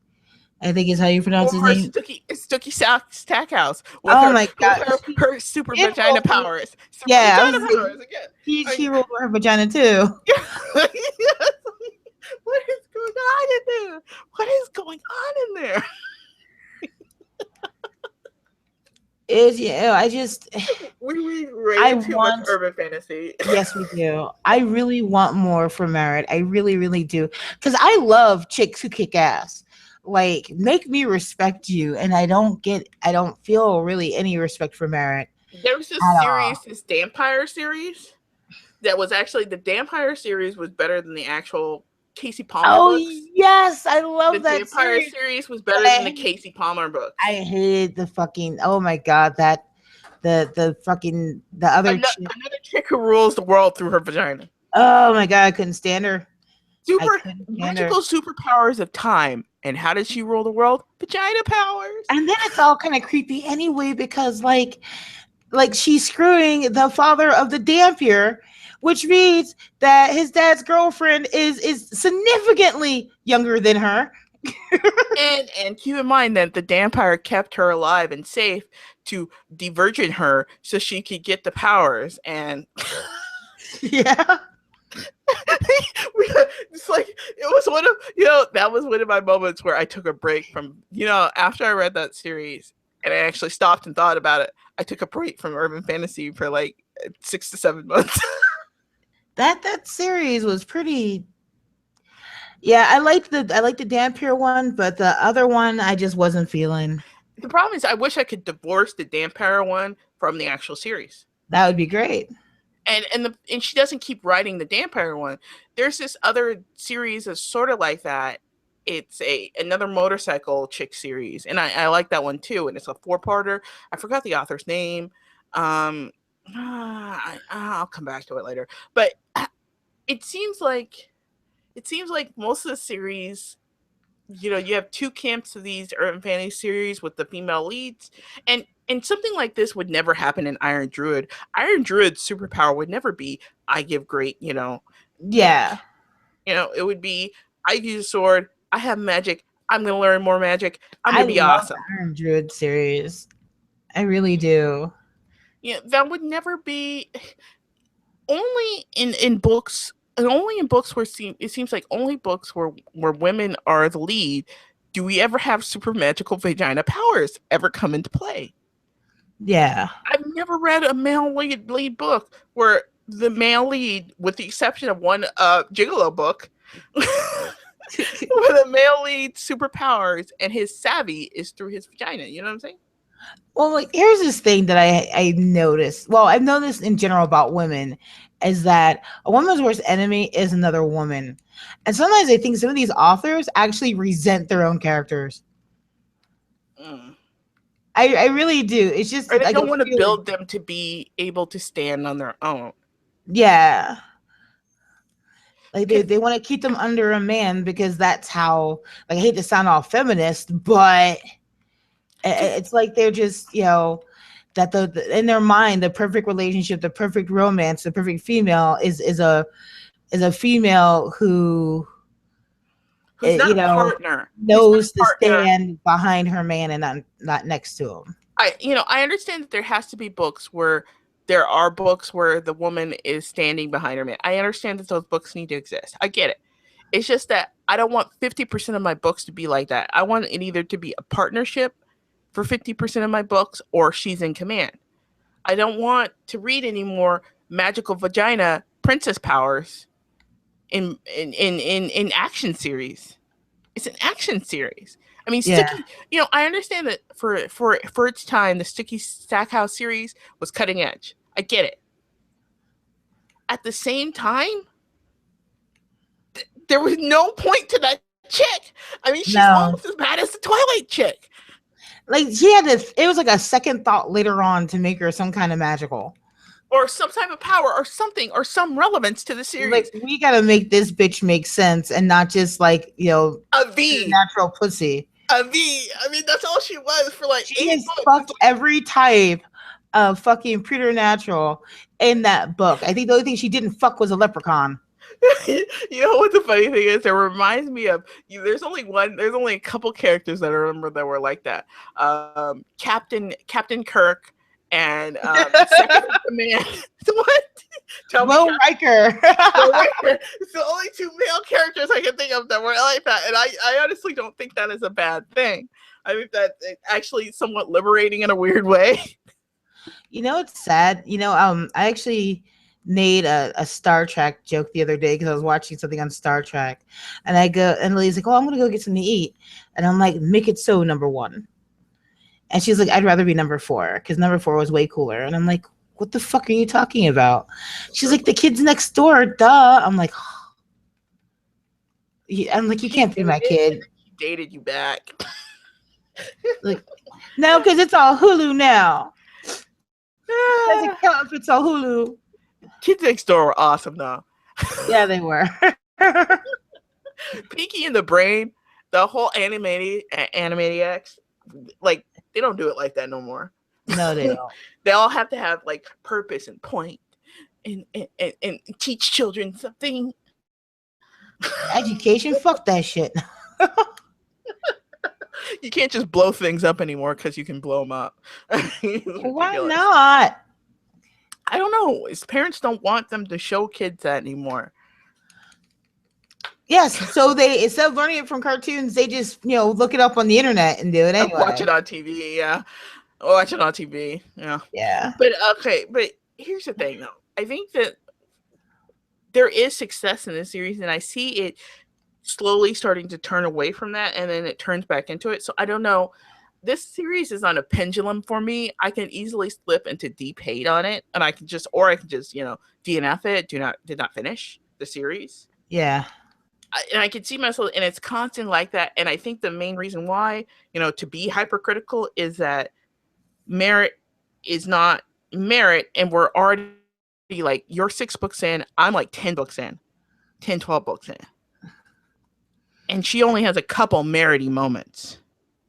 Speaker 2: I think is how you pronounce his
Speaker 1: Or
Speaker 2: name.
Speaker 1: Stooky Stackhouse with
Speaker 2: Oh
Speaker 1: her
Speaker 2: my
Speaker 1: with
Speaker 2: god,
Speaker 1: her her super
Speaker 2: did
Speaker 1: vagina
Speaker 2: roll her.
Speaker 1: powers, super
Speaker 2: Yeah, I
Speaker 1: vagina
Speaker 2: was like,
Speaker 1: powers again. I
Speaker 2: he
Speaker 1: mean,
Speaker 2: rolled her vagina too.
Speaker 1: what is going on in there? What is going on in there?
Speaker 2: Is yeah, I just
Speaker 1: We read
Speaker 2: I
Speaker 1: way too much
Speaker 2: want.
Speaker 1: urban fantasy.
Speaker 2: Yes, we do. I really want more for Merit. I really, really do. Because I love chicks who kick ass. Like, make me respect you. And I don't feel really any respect for Merit
Speaker 1: There was this
Speaker 2: at
Speaker 1: series,
Speaker 2: all.
Speaker 1: this Vampire series, that was actually, the Vampire series was better than the actual Casey Palmer
Speaker 2: Oh,
Speaker 1: books.
Speaker 2: yes. I
Speaker 1: The
Speaker 2: love that
Speaker 1: Vampire
Speaker 2: series.
Speaker 1: series was
Speaker 2: But
Speaker 1: better than the Casey Palmer
Speaker 2: I
Speaker 1: books.
Speaker 2: hated the fucking, oh my God, that, the fucking, the other chick.
Speaker 1: Another chick who rules the world through her vagina.
Speaker 2: Oh my God, I couldn't stand her. I
Speaker 1: Super
Speaker 2: couldn't stand her.
Speaker 1: magical superpowers of time. And how does she rule the world? Vagina powers.
Speaker 2: And then it's all kind of creepy anyway because, like she's screwing the father of the Dampier, which means that his dad's girlfriend is significantly younger than her.
Speaker 1: And keep in mind that the Vampire kept her alive and safe to de-virgin her so she could get the powers. And
Speaker 2: Yeah.
Speaker 1: it's like, it was one of, that was one of my moments where I took a break from, after I read that series and I actually stopped and thought about it. I took a break from urban fantasy for like 6 to 7 months.
Speaker 2: That series was pretty. Yeah, I liked the Dampier one, but the other one I just wasn't feeling.
Speaker 1: The problem is, I wish I could divorce the Vampire one from the actual series.
Speaker 2: That would be great.
Speaker 1: And she doesn't keep writing the Vampire one. There's this other series that's sort of like that. It's another motorcycle chick series, and I like that one too. And it's a 4-parter. I forgot the author's name. Um, I'll come back to it later. But it seems like most of the series, you have two camps of these urban fantasy series with the female leads, and something like this would never happen in Iron Druid. Iron Druid's superpower would never be, I give great,
Speaker 2: Yeah,
Speaker 1: it would be, I use a sword, I have magic, I'm gonna learn more magic, I'm
Speaker 2: I
Speaker 1: gonna be
Speaker 2: love
Speaker 1: awesome.
Speaker 2: the Iron Druid series. I really do.
Speaker 1: That would never be, only in books, and only in books where it seems like only books where women are the lead do we ever have super magical vagina powers ever come into play.
Speaker 2: Yeah.
Speaker 1: I've never read a male lead book where the male lead, with the exception of one Gigolo book, with a male lead superpowers and his savvy is through his vagina. You know what I'm saying?
Speaker 2: Well, like here's this thing that I noticed. Well, I've noticed in general about women is that a woman's worst enemy is another woman, and sometimes I think some of these authors actually resent their own characters.
Speaker 1: Mm.
Speaker 2: I really do. It's just
Speaker 1: Or they
Speaker 2: like a
Speaker 1: don't want to
Speaker 2: feeling.
Speaker 1: build them to be able to stand on their own.
Speaker 2: Yeah, like they
Speaker 1: 'Cause
Speaker 2: they want to keep them under a man because that's how. Like I hate to sound all feminist, but
Speaker 1: Cause
Speaker 2: it's like they're just. that the in their mind the perfect relationship, the perfect romance, the perfect female is a female who
Speaker 1: Who's not
Speaker 2: you
Speaker 1: a
Speaker 2: know
Speaker 1: partner. Who's not
Speaker 2: knows
Speaker 1: a
Speaker 2: to
Speaker 1: partner.
Speaker 2: stand behind her man and not next to him.
Speaker 1: I understand that there has to be books where there are books where the woman is standing behind her man. I understand that those books need to exist. I get it. It's just that I don't want 50% of my books to be like that. I want it either to be a partnership for 50% of my books or she's in command. I don't want to read any more magical vagina princess powers in action series. It's an action series. I mean,
Speaker 2: Yeah.
Speaker 1: Sticky. I understand that for its time, the Sticky Stackhouse series was cutting edge. I get it. At the same time, there was no point to that chick. I mean, she's almost
Speaker 2: No.
Speaker 1: as bad as the Twilight chick,
Speaker 2: Like she had this, it was like a second thought later on to make her some kind of magical.
Speaker 1: or some type of power, or something, or some relevance to the
Speaker 2: Like
Speaker 1: series.
Speaker 2: we gotta make this bitch make sense and not just like
Speaker 1: A
Speaker 2: pure
Speaker 1: V,
Speaker 2: natural pussy.
Speaker 1: a V. I mean, that's all she was for like
Speaker 2: She
Speaker 1: eight
Speaker 2: has
Speaker 1: books.
Speaker 2: fucked every type of fucking preternatural in that book. I think the only thing she didn't fuck was a leprechaun.
Speaker 1: You know what the funny thing is? It reminds me of you. There's only a couple characters that I remember that were like that. Captain Kirk and the second in command. What? Tell me,
Speaker 2: Will Riker.
Speaker 1: it's the only two male characters I can think of that were like that, and I honestly don't think that is a bad thing. I think that it's actually somewhat liberating in a weird way.
Speaker 2: It's sad. I actually made a Star Trek joke the other day because I was watching something on Star Trek, and I go, and Lily's like, "Oh, I'm gonna go get something to eat," and I'm like, "Make it so number one," and she's like, "I'd rather be number four because number four was way cooler," and I'm like, "What the fuck are you talking about?" She's like, "The kids next door, duh." I'm like, "You can't be my kid."
Speaker 1: He dated you back.
Speaker 2: Like, no, because it's all Hulu now. Doesn't count if it's all Hulu.
Speaker 1: Kids Next Door were awesome though.
Speaker 2: Yeah, they were.
Speaker 1: Pinky in the Brain, the whole Animaniacs, like they don't do it like that no more.
Speaker 2: No, they don't.
Speaker 1: They all have to have like purpose and point and teach children something.
Speaker 2: Education, fuck that shit.
Speaker 1: You can't just blow things up anymore because you can blow them up.
Speaker 2: Why not?
Speaker 1: I don't know. His parents don't want them to show kids that anymore.
Speaker 2: Yes, so they instead of learning it from cartoons, they just look it up on the internet and do it anyway.
Speaker 1: Watch it on TV, yeah. Watch it on TV, yeah.
Speaker 2: Yeah.
Speaker 1: But okay, but here's the thing, though. I think that there is success in this series, and I see it slowly starting to turn away from that, and then it turns back into it. So I don't know. This series is on a pendulum for me. I can easily slip into deep hate on it, and I can just DNF it. Did not finish the series.
Speaker 2: Yeah.
Speaker 1: And I can see myself, and it's constant like that. And I think the main reason why, to be hypercritical is that merit is not merit, and we're already like, you're 6 books in, I'm like 10 books in, 10, 12 books in. And she only has a couple merity moments.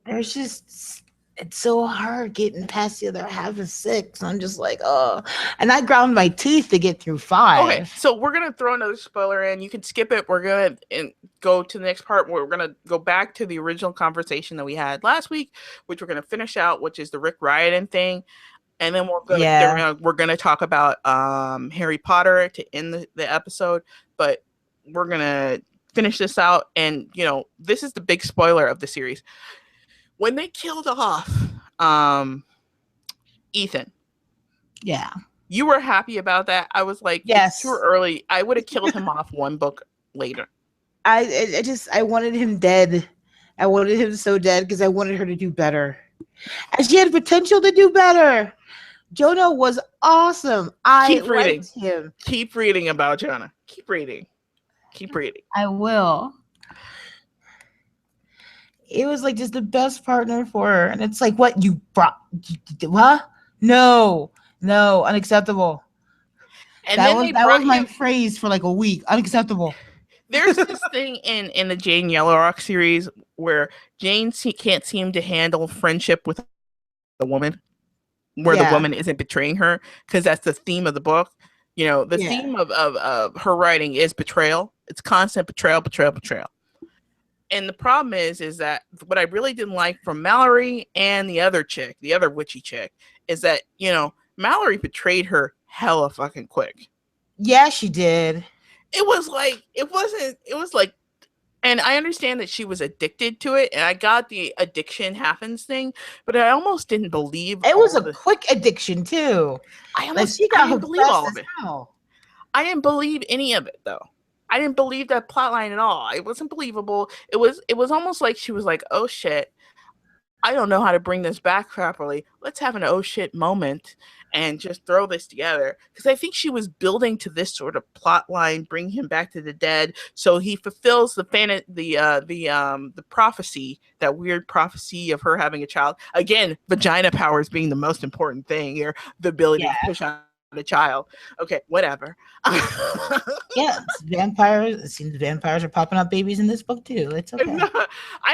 Speaker 2: There's just, it's so hard getting past the other half of 6. I'm just like, oh. And I ground my teeth to get through 5.
Speaker 1: Okay, so we're going to throw another spoiler in. You can skip it. We're going to go to the next part. We're going to go back to the original conversation that we had last week, which we're going to finish out, which is the Rick Riordan thing. And then we're going to talk about Harry Potter to end the episode. But we're going to finish this out. And, this is the big spoiler of the series. When they killed off Ethan.
Speaker 2: Yeah.
Speaker 1: You were happy about that. I was like,
Speaker 2: yes.
Speaker 1: It's too early. I would have killed him off one book later.
Speaker 2: I wanted him dead. I wanted him so dead because I wanted her to do better. And she had potential to do better. Jonah was awesome. I liked him.
Speaker 1: Keep reading about Jonah. Keep reading.
Speaker 2: I will. It was like just the best partner for her. And it's like, what? You brought... What? No, unacceptable. And that was my phrase for like a week. Unacceptable.
Speaker 1: There's this thing in the Jane Yellowrock series where Jane can't seem to handle friendship with a woman. where the
Speaker 2: Yeah.
Speaker 1: woman isn't betraying her, because that's the theme of the book. You know, the
Speaker 2: Yeah.
Speaker 1: theme of her writing is betrayal. It's constant betrayal, betrayal, betrayal. And the problem is that what I really didn't like from Mallory and the other chick, the other witchy chick, is that, you know, Mallory betrayed her hella fucking quick.
Speaker 2: Yeah, she did.
Speaker 1: It was like, it wasn't, it was like, and I understand that she was addicted to it, and I got the addiction happens thing, but I almost didn't believe
Speaker 2: It was
Speaker 1: all
Speaker 2: a
Speaker 1: the,
Speaker 2: quick addiction too. Like she
Speaker 1: I
Speaker 2: got
Speaker 1: didn't
Speaker 2: hooked
Speaker 1: believe
Speaker 2: fast
Speaker 1: all of
Speaker 2: as
Speaker 1: it.
Speaker 2: hell.
Speaker 1: I didn't believe any of it though. I didn't believe that plot line at all. It wasn't believable. It was almost like she was like, "Oh shit, I don't know how to bring this back properly. Let's have an oh shit moment and just throw this together." Because I think she was building to this sort of plot line, bring him back to the dead, so he fulfills the prophecy, that weird prophecy of her having a child. Again, vagina powers being the most important thing here, the ability to
Speaker 2: Yeah.
Speaker 1: push out a child. Okay, whatever.
Speaker 2: Yeah, it's vampires. It seems vampires are popping up babies in this book too. It's okay.
Speaker 1: I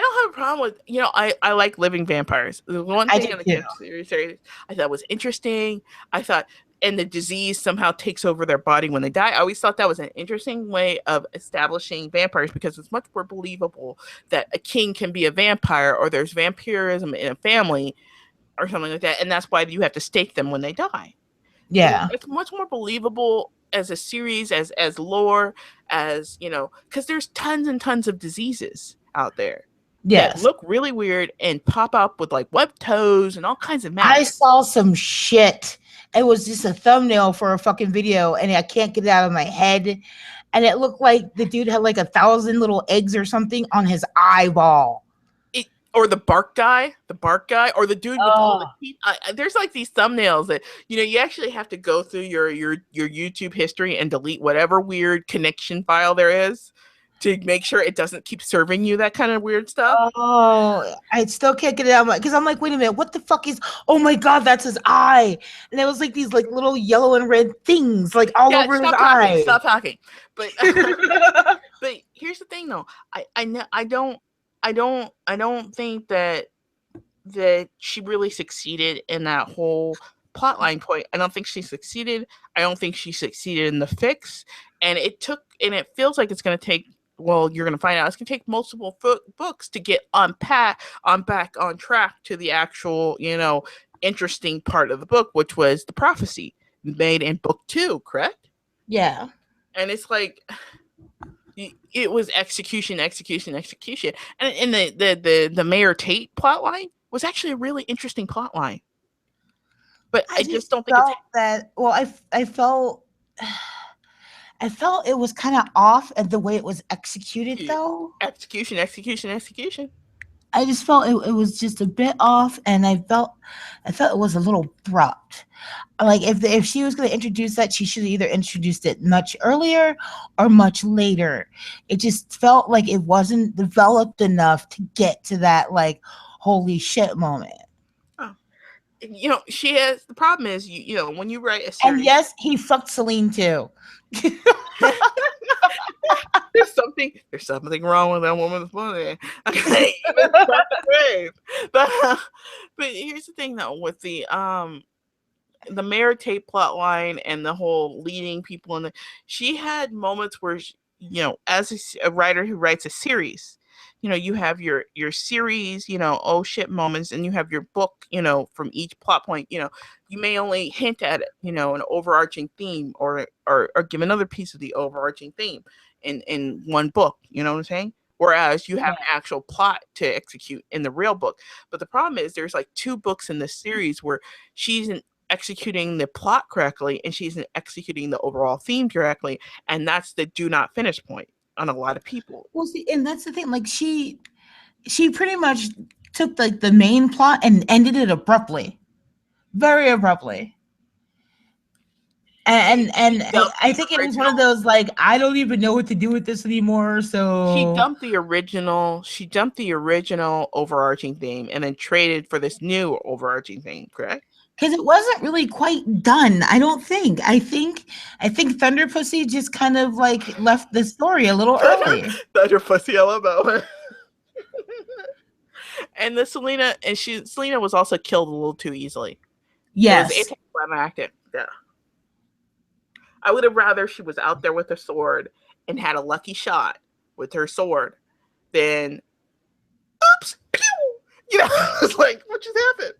Speaker 1: don't have a problem with, you know, I like living vampires. The one
Speaker 2: I
Speaker 1: thing
Speaker 2: do
Speaker 1: in the
Speaker 2: too.
Speaker 1: series I thought was interesting. I thought, and the disease somehow takes over their body when they die. I always thought that was an interesting way of establishing vampires, because it's much more believable that a king can be a vampire, or there's vampirism in a family or something like that, and that's why you have to stake them when they die.
Speaker 2: Yeah.
Speaker 1: It's much more believable as a series, as lore, as, you know, because there's tons and tons of diseases out there that
Speaker 2: Yes.
Speaker 1: look really weird and pop up with like webbed toes and all kinds of
Speaker 2: I
Speaker 1: madness.
Speaker 2: saw some shit. It was just a thumbnail for a fucking video, and I can't get it out of my head. And it looked like the dude had like 1,000 little eggs or something on his eyeball.
Speaker 1: Or the bark guy, or the dude with all the
Speaker 2: Oh,
Speaker 1: teeth. There's like these thumbnails that, you know, you actually have to go through your YouTube history and delete whatever weird connection file there is to make sure it doesn't keep serving you that kind of weird stuff.
Speaker 2: oh, I still can't get it out because I'm like, wait a minute, what the fuck is? Oh my god, that's his eye, and it was like these like little yellow and red things like all
Speaker 1: Yeah,
Speaker 2: over his
Speaker 1: stop talking.
Speaker 2: eye.
Speaker 1: Stop talking. But but here's the thing though. I don't think that she really succeeded in that whole plotline point. I don't think she succeeded. I don't think she succeeded in the fix. And it feels like it's going to take, well, you're going to find out it's going to take multiple books to get on back on track to the actual, you know, interesting part of the book, which was the prophecy made in book 2, correct?
Speaker 2: Yeah.
Speaker 1: And it's like, it was execution, execution, execution. And the Mayor Tate plotline was actually a really interesting plotline. But
Speaker 2: I
Speaker 1: I just
Speaker 2: just
Speaker 1: don't think it's
Speaker 2: felt that. Well, I felt I felt it was kind of off at the way it was executed, though.
Speaker 1: execution, execution, execution.
Speaker 2: I just felt it was just a bit off, and I felt it was a little abrupt. Like if she was going to introduce that, she should have either introduced it much earlier or much later. It just felt like it wasn't developed enough to get to that like holy shit moment.
Speaker 1: Oh. You know, she has, the problem is, you know, when you write a
Speaker 2: And
Speaker 1: series,
Speaker 2: yes, he fucked Celine too.
Speaker 1: there's something wrong with that woman's money. Okay, even cut the grave. But but here's the thing though, with the Mayor Tate plot line and the whole leading people in the, she had moments where she, you know, as a writer who writes a series, you know, you have your series, you know, oh shit moments, and you have your book, you know, from each plot point, you know, you may only hint at it, you know, an overarching theme, or give another piece of the overarching theme in one book, you know what I'm saying? Whereas you have
Speaker 2: Yeah.
Speaker 1: an actual plot to execute in the real book. But the problem is there's like 2 books in this series where she's executing the plot correctly, and she's executing the overall theme correctly, and that's the do not finish point on a lot of people.
Speaker 2: Well, see, and that's the thing. Like she pretty much took like the main plot and ended it abruptly, very abruptly. And
Speaker 1: She dumped
Speaker 2: I
Speaker 1: the
Speaker 2: think it was one of
Speaker 1: original.
Speaker 2: those like I don't even know what to do with this anymore.
Speaker 1: She
Speaker 2: So
Speaker 1: dumped the original. She dumped the original overarching theme and then traded for this new overarching theme. Correct?
Speaker 2: because it wasn't really quite done, I don't think. I think Thunder Pussy just kind of like left the story a little
Speaker 1: Thunder,
Speaker 2: early.
Speaker 1: Thunder Pussy Alabama. And the Selena, and Selena was also killed a little too easily. It was
Speaker 2: Yes.
Speaker 1: anticlimactic. Yeah. I would have rather she was out there with her sword and had a lucky shot with her sword than oops, pew! You know, I was like, what just happened?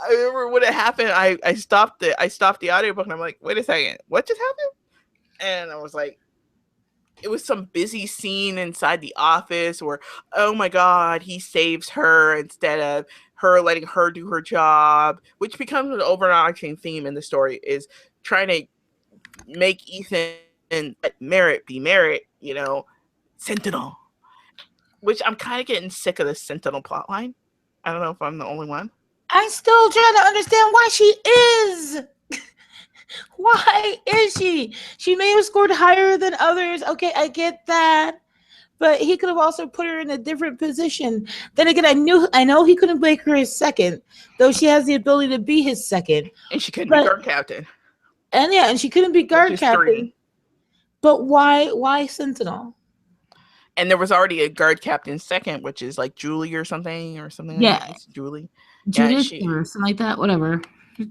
Speaker 1: I remember when it happened, I stopped it. I stopped the audiobook and I'm like, wait a second, what just happened? And I was like, it was some busy scene inside the office or oh my god, he saves her instead of her letting her do her job, which becomes an overarching theme in the story is trying to make Ethan merit be merit, you know, Sentinel. Which I'm kind of getting sick of the Sentinel plotline. I don't know if I'm the only one.
Speaker 2: I'm still trying to understand why she is. Why is she? She may have scored higher than others. Okay, I get that. But he could have also put her in a different position. Then again, I know he couldn't make her his second, though she has the ability to be his second.
Speaker 1: And she couldn't be
Speaker 2: But
Speaker 1: guard captain,
Speaker 2: and yeah, and she couldn't be
Speaker 1: which
Speaker 2: guard
Speaker 1: is three.
Speaker 2: captain. But why Sentinel?
Speaker 1: And there was already a guard captain second, which is like Julie or something like
Speaker 2: Yeah,
Speaker 1: that. It's Julie. Yeah,
Speaker 2: Judith or something like that. Whatever.
Speaker 1: yeah.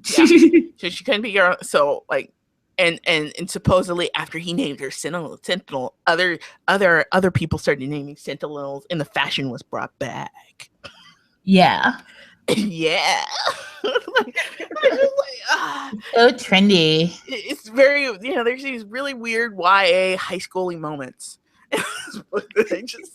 Speaker 1: So she couldn't be your so like and supposedly after he named her Sentinel, other people started naming Sentinels and the fashion was brought back.
Speaker 2: Yeah.
Speaker 1: Yeah. Like, I just like,
Speaker 2: So trendy.
Speaker 1: it's very there's these really weird YA high schooling moments. they just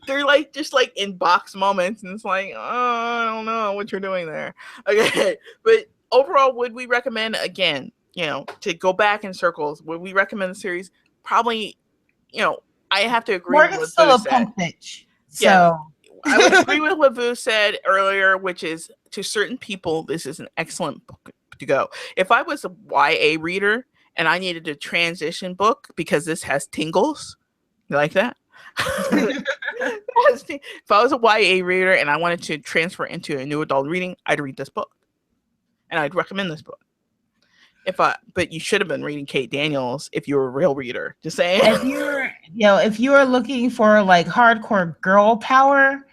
Speaker 1: they're like just like in box moments and it's like oh, I don't know what you're doing there. Okay, but overall would we recommend again to go back in circles? Would we recommend the series? Probably. I have to agree with
Speaker 2: Morgan's
Speaker 1: what
Speaker 2: still
Speaker 1: Boo
Speaker 2: a
Speaker 1: said.
Speaker 2: punk bitch.
Speaker 1: Yeah,
Speaker 2: So
Speaker 1: I would agree with what Boo said earlier, which is to certain people, this is an excellent book to go. If I was a YA reader and I needed a transition book because this has tingles, you like that? If I was a YA reader and I wanted to transfer into a new adult reading, I'd read this book. And I'd recommend this book. But you should have been reading Kate Daniels if you were a real reader. Just saying.
Speaker 2: if you're looking for like hardcore girl power,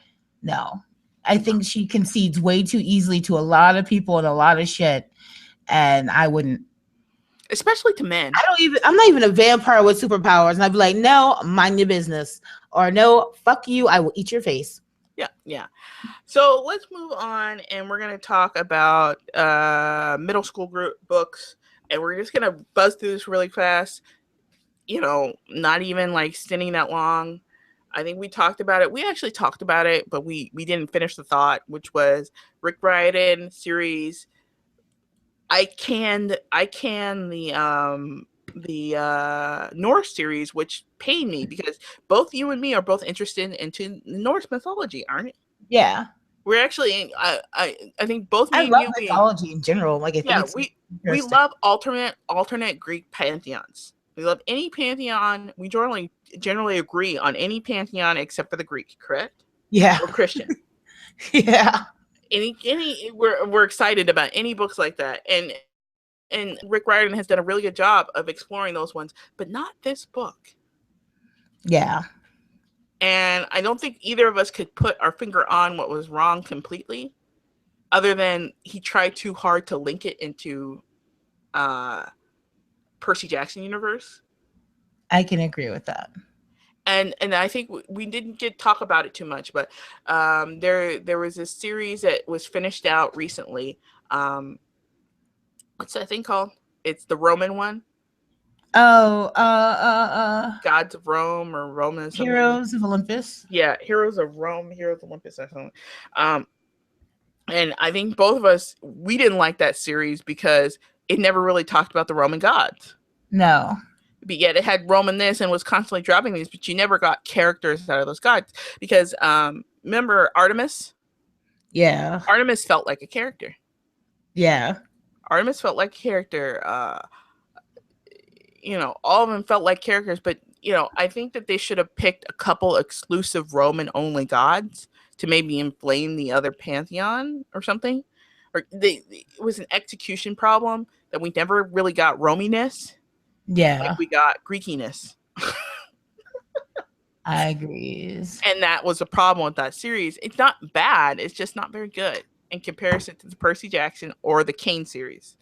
Speaker 2: no. I think she concedes way too easily to a lot of people and a lot of shit. And I wouldn't.
Speaker 1: Especially to men.
Speaker 2: I'm not even a vampire with superpowers. And I'd be like, no, mind your business. Or no, fuck you, I will eat your face.
Speaker 1: Yeah, yeah. So let's move on and we're going to talk about middle school group books. And we're just going to buzz through this really fast. Not even like standing that long. I think we talked about it. We actually talked about it, but we didn't finish the thought, which was Rick Riordan series. I canned the Norse series, which pained me because both you and me are both interested into Norse mythology, aren't you?
Speaker 2: Yeah.
Speaker 1: We're actually I think both
Speaker 2: I
Speaker 1: me and
Speaker 2: love
Speaker 1: you
Speaker 2: mythology in general. Like I think
Speaker 1: yeah
Speaker 2: it's
Speaker 1: we
Speaker 2: interesting.
Speaker 1: love alternate Greek pantheons. We love any pantheon. We generally agree on any pantheon except for the Greek, correct?
Speaker 2: Yeah.
Speaker 1: Or Christian.
Speaker 2: Yeah.
Speaker 1: Any we're excited about any books like that, and Rick Riordan has done a really good job of exploring those ones, but not this book.
Speaker 2: Yeah.
Speaker 1: And I don't think either of us could put our finger on what was wrong completely, other than he tried too hard to link it into uh, Percy Jackson universe.
Speaker 2: I can agree with that.
Speaker 1: And I think we didn't get talk about it too much, but there was a series that was finished out recently. What's that thing called? It's the Roman one.
Speaker 2: Oh,
Speaker 1: Gods of Rome or Roman something.
Speaker 2: Heroes of Olympus.
Speaker 1: Yeah, Heroes of Rome, Heroes of Olympus, or something. Um, and I think both of us we didn't like that series because it never really talked about the Roman gods.
Speaker 2: No.
Speaker 1: But yet it had Roman this and was constantly dropping these, but you never got characters out of those gods because remember Artemis?
Speaker 2: Yeah.
Speaker 1: Artemis felt like a character.
Speaker 2: Yeah.
Speaker 1: Artemis felt like a character. All of them felt like characters, but I think that they should have picked a couple exclusive Roman only gods to maybe inflame the other pantheon or something. Or it was an execution problem that we never really got Rominess, like
Speaker 2: Yeah.
Speaker 1: we got Greekiness.
Speaker 2: I agree.
Speaker 1: And that was a problem with that series. It's not bad, it's just not very good. in comparison to the Percy Jackson or the Kane series.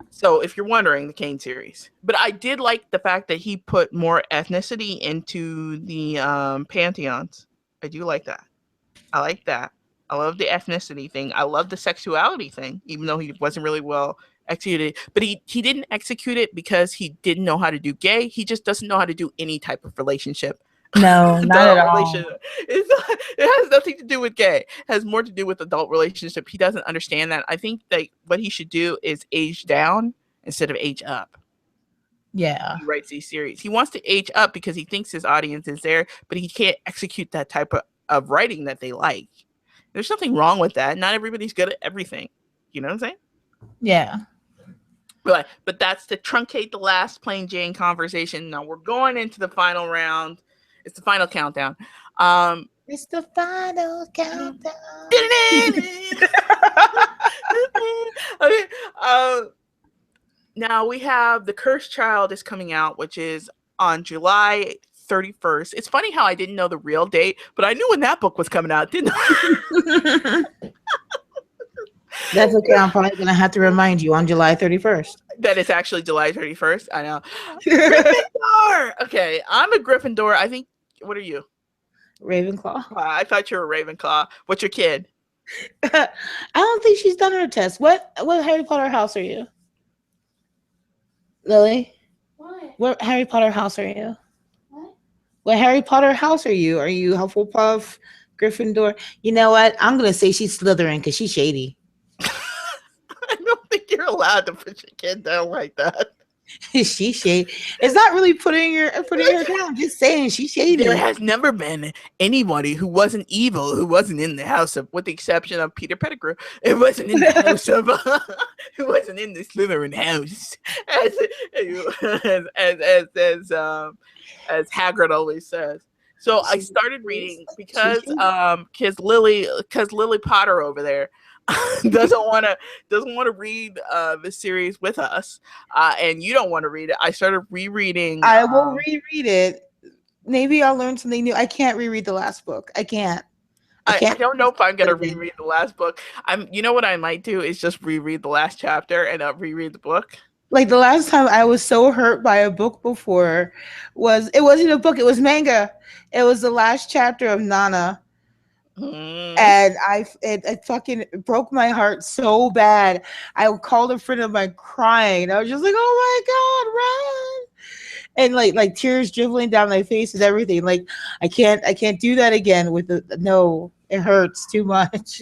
Speaker 1: So if you're wondering, the Kane series. But I did like the fact that he put more ethnicity into the pantheons. I do like that. I like that. I love the ethnicity thing. I love the sexuality thing, even though he wasn't really well executed. But he didn't execute it because he didn't know how to do gay. He just doesn't know how to do any type of relationship.
Speaker 2: No, not at
Speaker 1: Adult
Speaker 2: all.
Speaker 1: relationship. It has nothing to do with gay. It has more to do with adult relationship. He doesn't understand that. I think that what he should do is age down instead of age up.
Speaker 2: Yeah.
Speaker 1: He writes these series. He wants to age up because he thinks his audience is there, but he can't execute that type of writing that they like. There's nothing wrong with that. Not everybody's good at everything. You know what I'm saying?
Speaker 2: Yeah.
Speaker 1: But that's to truncate the last plain Jane conversation. Now we're going into the final round. It's the final countdown.
Speaker 2: It's the final countdown.
Speaker 1: Okay. Now we have The Cursed Child is coming out, which is on July 31st. It's funny how I didn't know the real date, but I knew when that book was coming out, didn't I?
Speaker 2: That's okay. I'm probably gonna have to remind you on July 31st.
Speaker 1: That it's actually July 31st. I know. Gryffindor. Okay, I'm a Gryffindor. I think. What are you?
Speaker 2: Ravenclaw.
Speaker 1: I thought you were a Ravenclaw. What's your kid?
Speaker 2: I don't think she's done her test. What Harry Potter house are you? Lily? What Harry Potter house are you? What Harry Potter house are you? Are you Hufflepuff, Gryffindor? You know what? I'm gonna say she's Slytherin because she's shady.
Speaker 1: I don't think you're allowed to put your kid down like that.
Speaker 2: She's shady. It's not really putting her down. Just saying she's shady.
Speaker 1: There has never been anybody who wasn't evil who wasn't in the house of, with the exception of Peter Pettigrew. It wasn't in the house of, who wasn't in the Slytherin house, as Hagrid always says. So I started reading because Lily Potter over there doesn't want to read the series with us, and you don't want to read it. I started rereading.
Speaker 2: I will reread it. Maybe I'll learn something new. I can't reread the last book. I can't.
Speaker 1: I don't know if I'm gonna reread the last book. You know what I might do is just reread the last chapter and reread the book.
Speaker 2: Like the last time I was so hurt by a book before it wasn't a book, it was manga. It was the last chapter of Nana. And it fucking broke my heart so bad. I called a friend of mine crying. I was just like, "Oh my god, run!" And like tears dribbling down my face and everything. Like I can't do that again with no. It hurts too much.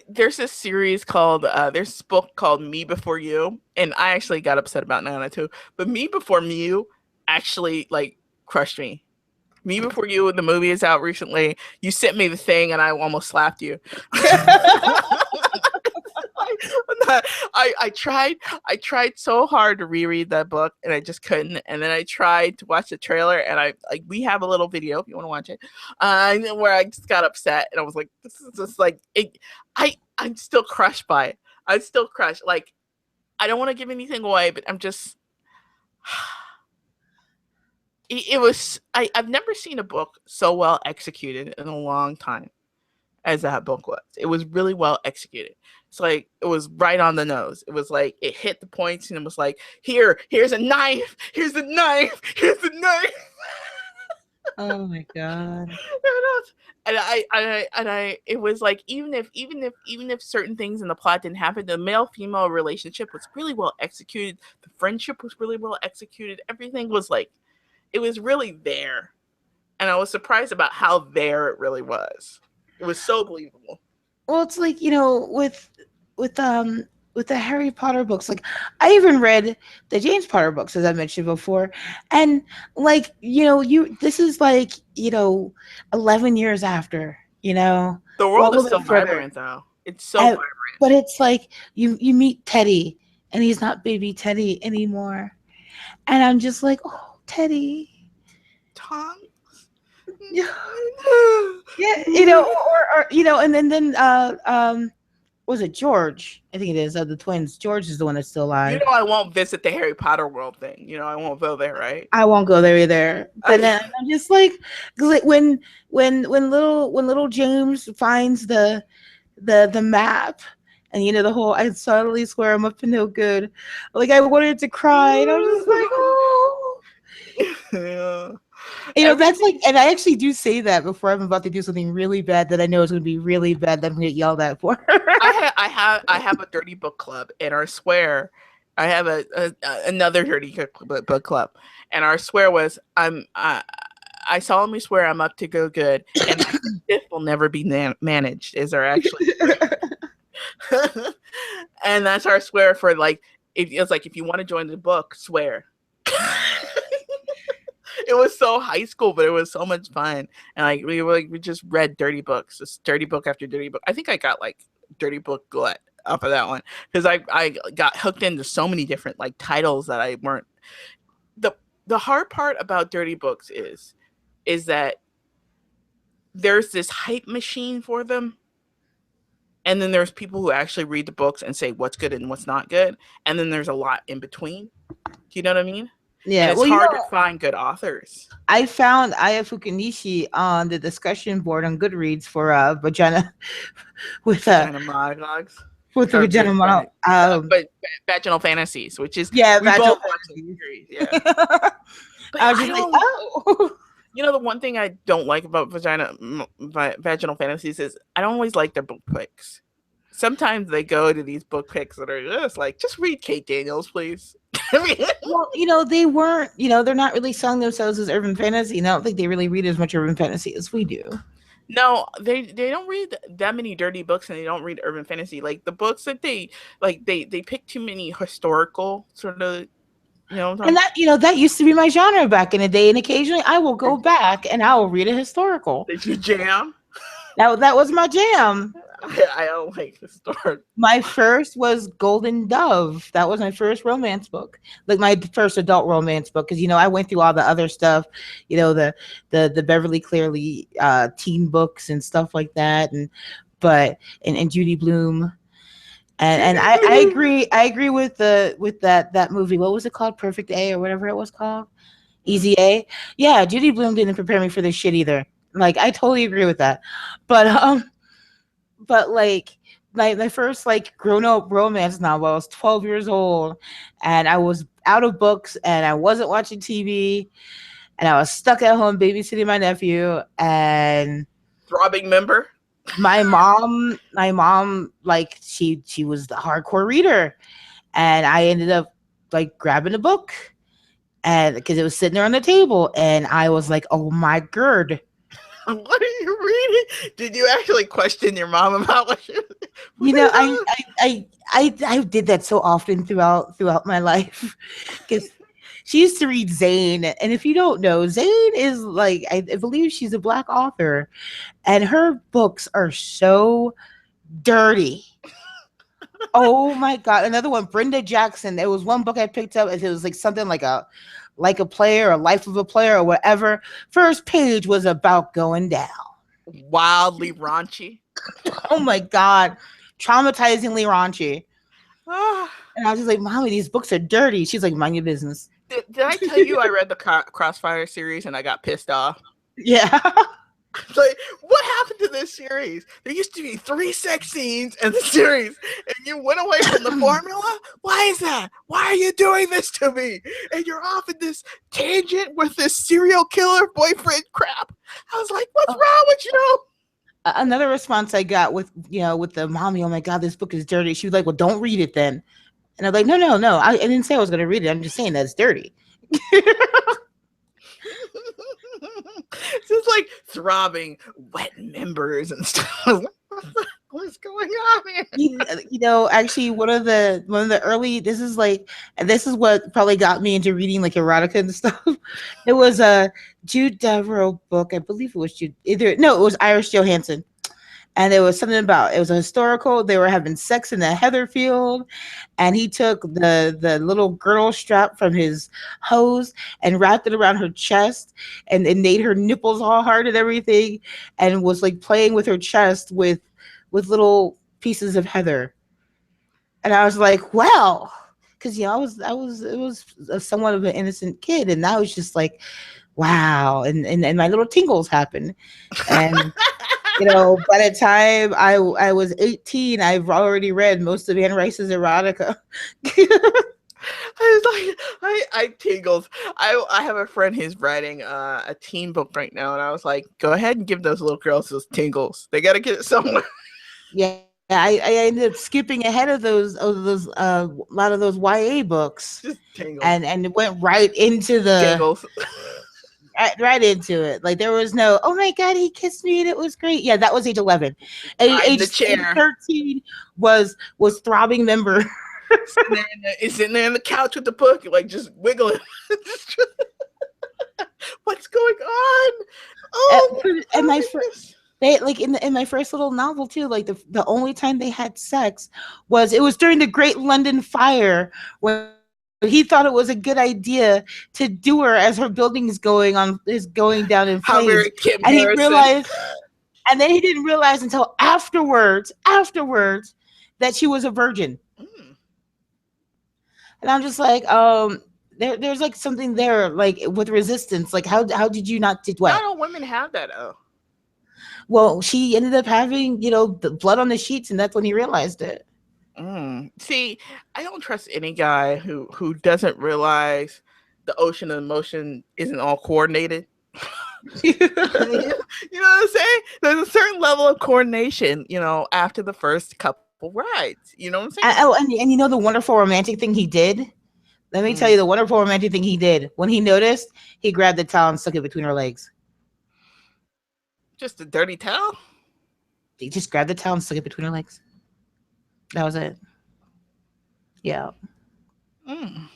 Speaker 1: There's this series called there's this book called Me Before You, and I actually got upset about Nana too. But Me Before You actually like crushed me. Me Before You, the movie is out recently. You sent me the thing, and I almost slapped you. I tried so hard to reread that book, and I just couldn't. And then I tried to watch the trailer, and we have a little video if you want to watch it, where I just got upset, and I was like, this is just like it. I'm still crushed by it. I'm still crushed. Like, I don't want to give anything away, but I'm just. It was I've never seen a book so well executed in a long time as that book was. It was really well executed. It's like it was right on the nose. It was like it hit the points, and it was like, here's a knife, here's a knife, here's a knife.
Speaker 2: Oh my god.
Speaker 1: And it was like even if certain things in the plot didn't happen, the male female relationship was really well executed. The friendship was really well executed. Everything was like, it was really there, and I was surprised about how there it really was. It was so believable.
Speaker 2: Well, it's like, with the Harry Potter books, like I even read the James Potter books, as I mentioned before, and like this is like 11 years after,
Speaker 1: The
Speaker 2: well, a
Speaker 1: world is
Speaker 2: little
Speaker 1: so
Speaker 2: bit further.
Speaker 1: vibrant, though. It's so vibrant.
Speaker 2: But it's like you meet Teddy, and he's not baby Teddy anymore, and I'm just like, oh, Teddy.
Speaker 1: Tom.
Speaker 2: Yeah, or and then Was it George? I think it is, of the twins. George is the one that's still
Speaker 1: You
Speaker 2: alive.
Speaker 1: know, I won't visit the Harry Potter world thing. You know, I won't go there, right?
Speaker 2: I won't go there either. But
Speaker 1: I,
Speaker 2: then I'm just like, 'cause like when little James finds the map, and the whole I suddenly swear I'm up to no good. Like I wanted to cry, and I was just like, oh.
Speaker 1: yeah.
Speaker 2: That's like,
Speaker 1: Everything.
Speaker 2: and I actually do say that before I'm about to do something really bad that I know is going to be really bad that I'm going to get yelled at for.
Speaker 1: I have a dirty book club, and I swear, I have another book club, and our swear was I solemnly swear I'm up to go good, and my fifth will never be managed. Is our actually swear, and that's our swear for like. It's like if you want to join the book, swear. It was so high school, but it was so much fun. And like we just read dirty books, just dirty book after dirty book. I think I got like dirty book glut off of that one because I got hooked into so many different like titles that I weren't. the The hard part about dirty books is that there's this hype machine for them, and then there's people who actually read the books and say what's good and what's not good, and then there's a lot in between. Do you know what I mean? And
Speaker 2: Yeah,
Speaker 1: it's
Speaker 2: well,
Speaker 1: hard to find good authors.
Speaker 2: I found Aya Fukunishi on the discussion board on Goodreads for vagina with
Speaker 1: Vagina monologues
Speaker 2: the
Speaker 1: or
Speaker 2: vagina model.
Speaker 1: but vaginal fantasies, which is
Speaker 2: Yeah,
Speaker 1: we
Speaker 2: vaginal
Speaker 1: both watched the
Speaker 2: fantasies.
Speaker 1: series, yeah. But
Speaker 2: I was
Speaker 1: I
Speaker 2: just like,
Speaker 1: don't.
Speaker 2: oh.
Speaker 1: You know, the one thing I don't like about vaginal fantasies is I don't always like their book picks. Sometimes they go to these book picks that are just like, just read Kate Daniels, please. I mean,
Speaker 2: Well, they weren't, they're not really selling themselves as urban fantasy. And I don't think they really read as much urban fantasy as we do.
Speaker 1: no, they don't read that many dirty books, and they don't read urban fantasy. Like the books that they like, they pick too many historical sort of. You know what
Speaker 2: And
Speaker 1: I'm
Speaker 2: that used to be my genre back in the day. And occasionally I will go
Speaker 1: talking?
Speaker 2: back and I will read a historical.
Speaker 1: Did you jam?
Speaker 2: That was my jam.
Speaker 1: I don't like the story.
Speaker 2: My first was Golden Dove. That was my first romance book, like my first adult romance book. Because I went through all the other stuff, the Beverly Clearly teen books and stuff like that, and Judy Bloom. And I agree with that movie. What was it called? Perfect A or whatever it was called. Easy A. Yeah, Judy Bloom didn't prepare me for this shit either. Like I totally agree with that. But like my first like grown up romance novel, I was 12 years old, and I was out of books, and I wasn't watching TV, and I was stuck at home babysitting my nephew, and
Speaker 1: Throbbing member.
Speaker 2: my mom like she was the hardcore reader, and I ended up like grabbing a book, and because it was sitting there on the table, and I was like, oh my god.
Speaker 1: What are you reading? Did you actually question your mom about what
Speaker 2: You
Speaker 1: are
Speaker 2: know,
Speaker 1: you
Speaker 2: I
Speaker 1: doing?
Speaker 2: I I I did that so often throughout my life, because she used to read Zane, and if you don't know, Zane is like I believe she's a black author, and her books are so dirty. Oh my god! Another one, Brenda Jackson. There was one book I picked up, and it was like something like a player, or life of a player, or whatever. First page was about going down.
Speaker 1: Wildly raunchy.
Speaker 2: Oh my god, traumatizingly raunchy.
Speaker 1: Ah,
Speaker 2: And I was just like, Mommy, these books are dirty. She's like, mind your business.
Speaker 1: did I tell you I read the Crossfire series and I got pissed off?
Speaker 2: Yeah.
Speaker 1: It's like, what happened to this series? There used to be 3 sex scenes in the series, and you went away from the formula? Why is that? Why are you doing this to me? And you're off in this tangent with this serial killer boyfriend crap. I was like, what's wrong with you?
Speaker 2: Another response I got with the Mommy, oh my God, this book is dirty. She was like, well, don't read it then. And I'm like, no, no, no. I didn't say I was going to read it. I'm just saying that it's dirty.
Speaker 1: Just like throbbing wet members and stuff. What's going on here?
Speaker 2: Actually, one of the early, and this is what probably got me into reading like erotica and stuff. It was a Jude Deveraux book. I believe it was Jude. No, it was Iris Johansson. And there was something about it was a historical. They were having sex in the heather field, and he took the little girdle strap from his hose and wrapped it around her chest, and it made her nipples all hard and everything, and was like playing with her chest with little pieces of heather. And I was like, well, because I was it was somewhat of an innocent kid, and I was just like, wow, and my little tingles happened, and by the time I was 18, I've already read most of Anne Rice's erotica.
Speaker 1: I was like, I tingles. I have a friend who's writing a teen book right now, and I was like, go ahead and give those little girls those tingles. They got to get it somewhere.
Speaker 2: Yeah, I ended up skipping ahead of those a lot of those YA books,
Speaker 1: Just tingles,
Speaker 2: and it went right into the
Speaker 1: tingles.
Speaker 2: right into it. Like there was no, oh my god, he kissed me and it was great. Yeah, that was age 11.
Speaker 1: Riding the
Speaker 2: Age
Speaker 1: chair,
Speaker 2: 13 was throbbing member.
Speaker 1: sitting there in the couch with the book, like just wiggling. What's going on? Oh
Speaker 2: And
Speaker 1: my
Speaker 2: my
Speaker 1: goodness.
Speaker 2: they like in my first little novel too, like the only time they had sex was during the Great London Fire, when he thought it was a good idea to do her as her building is going down in
Speaker 1: How
Speaker 2: flames.
Speaker 1: very Kim
Speaker 2: And he
Speaker 1: Harrison.
Speaker 2: realized, and then he didn't realize until afterwards that she was a virgin.
Speaker 1: Mm.
Speaker 2: And I'm just like, there's like something there, like with resistance. Like how did you not did
Speaker 1: Not
Speaker 2: what?
Speaker 1: all women have that. Oh.
Speaker 2: Well, she ended up having, the blood on the sheets, and that's when he realized it.
Speaker 1: See, I don't trust any guy who doesn't realize the ocean of emotion isn't all coordinated. You know what I'm saying? There's a certain level of coordination, after the first couple rides. You know what I'm saying?
Speaker 2: Oh, and the wonderful romantic thing he did. Let me tell
Speaker 1: Mm.
Speaker 2: you the wonderful romantic thing he did. When he noticed, he grabbed the towel and stuck it between her legs.
Speaker 1: Just a dirty towel?
Speaker 2: He just grabbed the towel and stuck it between her legs. That was it. Yeah.
Speaker 1: Mm.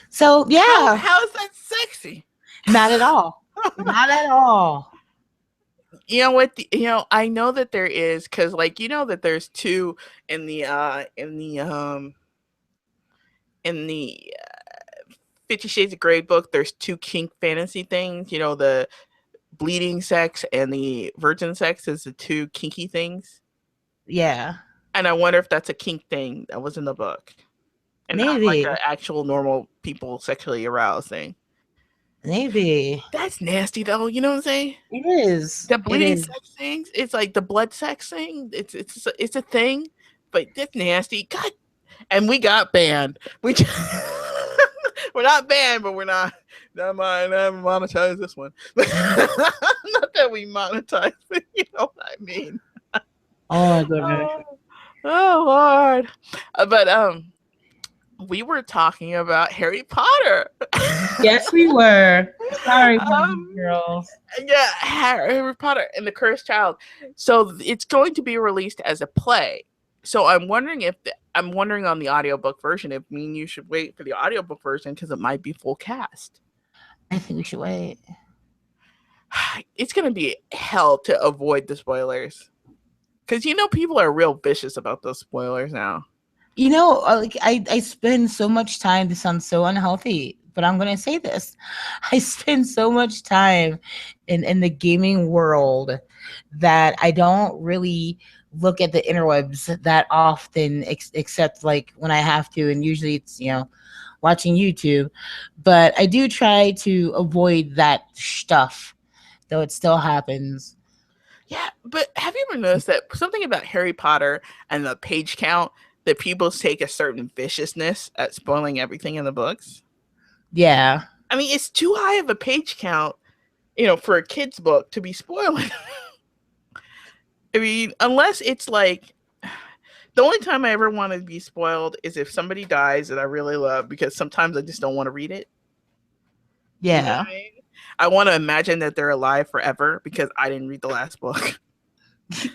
Speaker 2: So yeah,
Speaker 1: How is that sexy?
Speaker 2: not at all. Not at all.
Speaker 1: You know what? I know that there is, because like that there's two in the in the 50 Shades of Grey book. There's two kink fantasy things. The bleeding sex and the virgin sex is the two kinky things.
Speaker 2: Yeah.
Speaker 1: And I wonder if that's a kink thing that was in the book, and not like an
Speaker 2: Maybe.
Speaker 1: actual normal people sexually aroused thing.
Speaker 2: Maybe.
Speaker 1: That's nasty though. You know what I'm saying?
Speaker 2: It is.
Speaker 1: The
Speaker 2: It
Speaker 1: bleeding
Speaker 2: is.
Speaker 1: sex things. It's like the blood sex thing. It's a thing, but that's nasty. God, and we got banned. We're not banned, but we're not monetize this one. Not that we monetize, but you know what I mean.
Speaker 2: Oh my goodness.
Speaker 1: Oh, oh Lord. But we were talking about Harry Potter.
Speaker 2: Yes, we were. Sorry,
Speaker 1: um
Speaker 2: girls.
Speaker 1: yeah, Harry Potter and the Cursed Child. So it's going to be released as a play. So I'm wondering on the audiobook version if me and you should wait for the audiobook version because it might be full cast.
Speaker 2: I think we should wait.
Speaker 1: It's going to be hell to avoid the spoilers. Because people are real vicious about those spoilers now.
Speaker 2: Like I spend so much time. This sounds so unhealthy, but I'm gonna say this. I spend so much time in the gaming world that I don't really look at the interwebs that often, except like when I have to, and usually it's watching YouTube. But I do try to avoid that stuff, though it still happens.
Speaker 1: Yeah, but have you ever noticed that something about Harry Potter and the page count that people take a certain viciousness at spoiling everything in the books?
Speaker 2: Yeah.
Speaker 1: I mean, it's too high of a page count, for a kid's book to be spoiling. I mean, unless it's like the only time I ever want to be spoiled is if somebody dies that I really love, because sometimes I just don't want to read it. You know
Speaker 2: Yeah.
Speaker 1: what I mean? I want to imagine that they're alive forever because I didn't read the last book. Isn't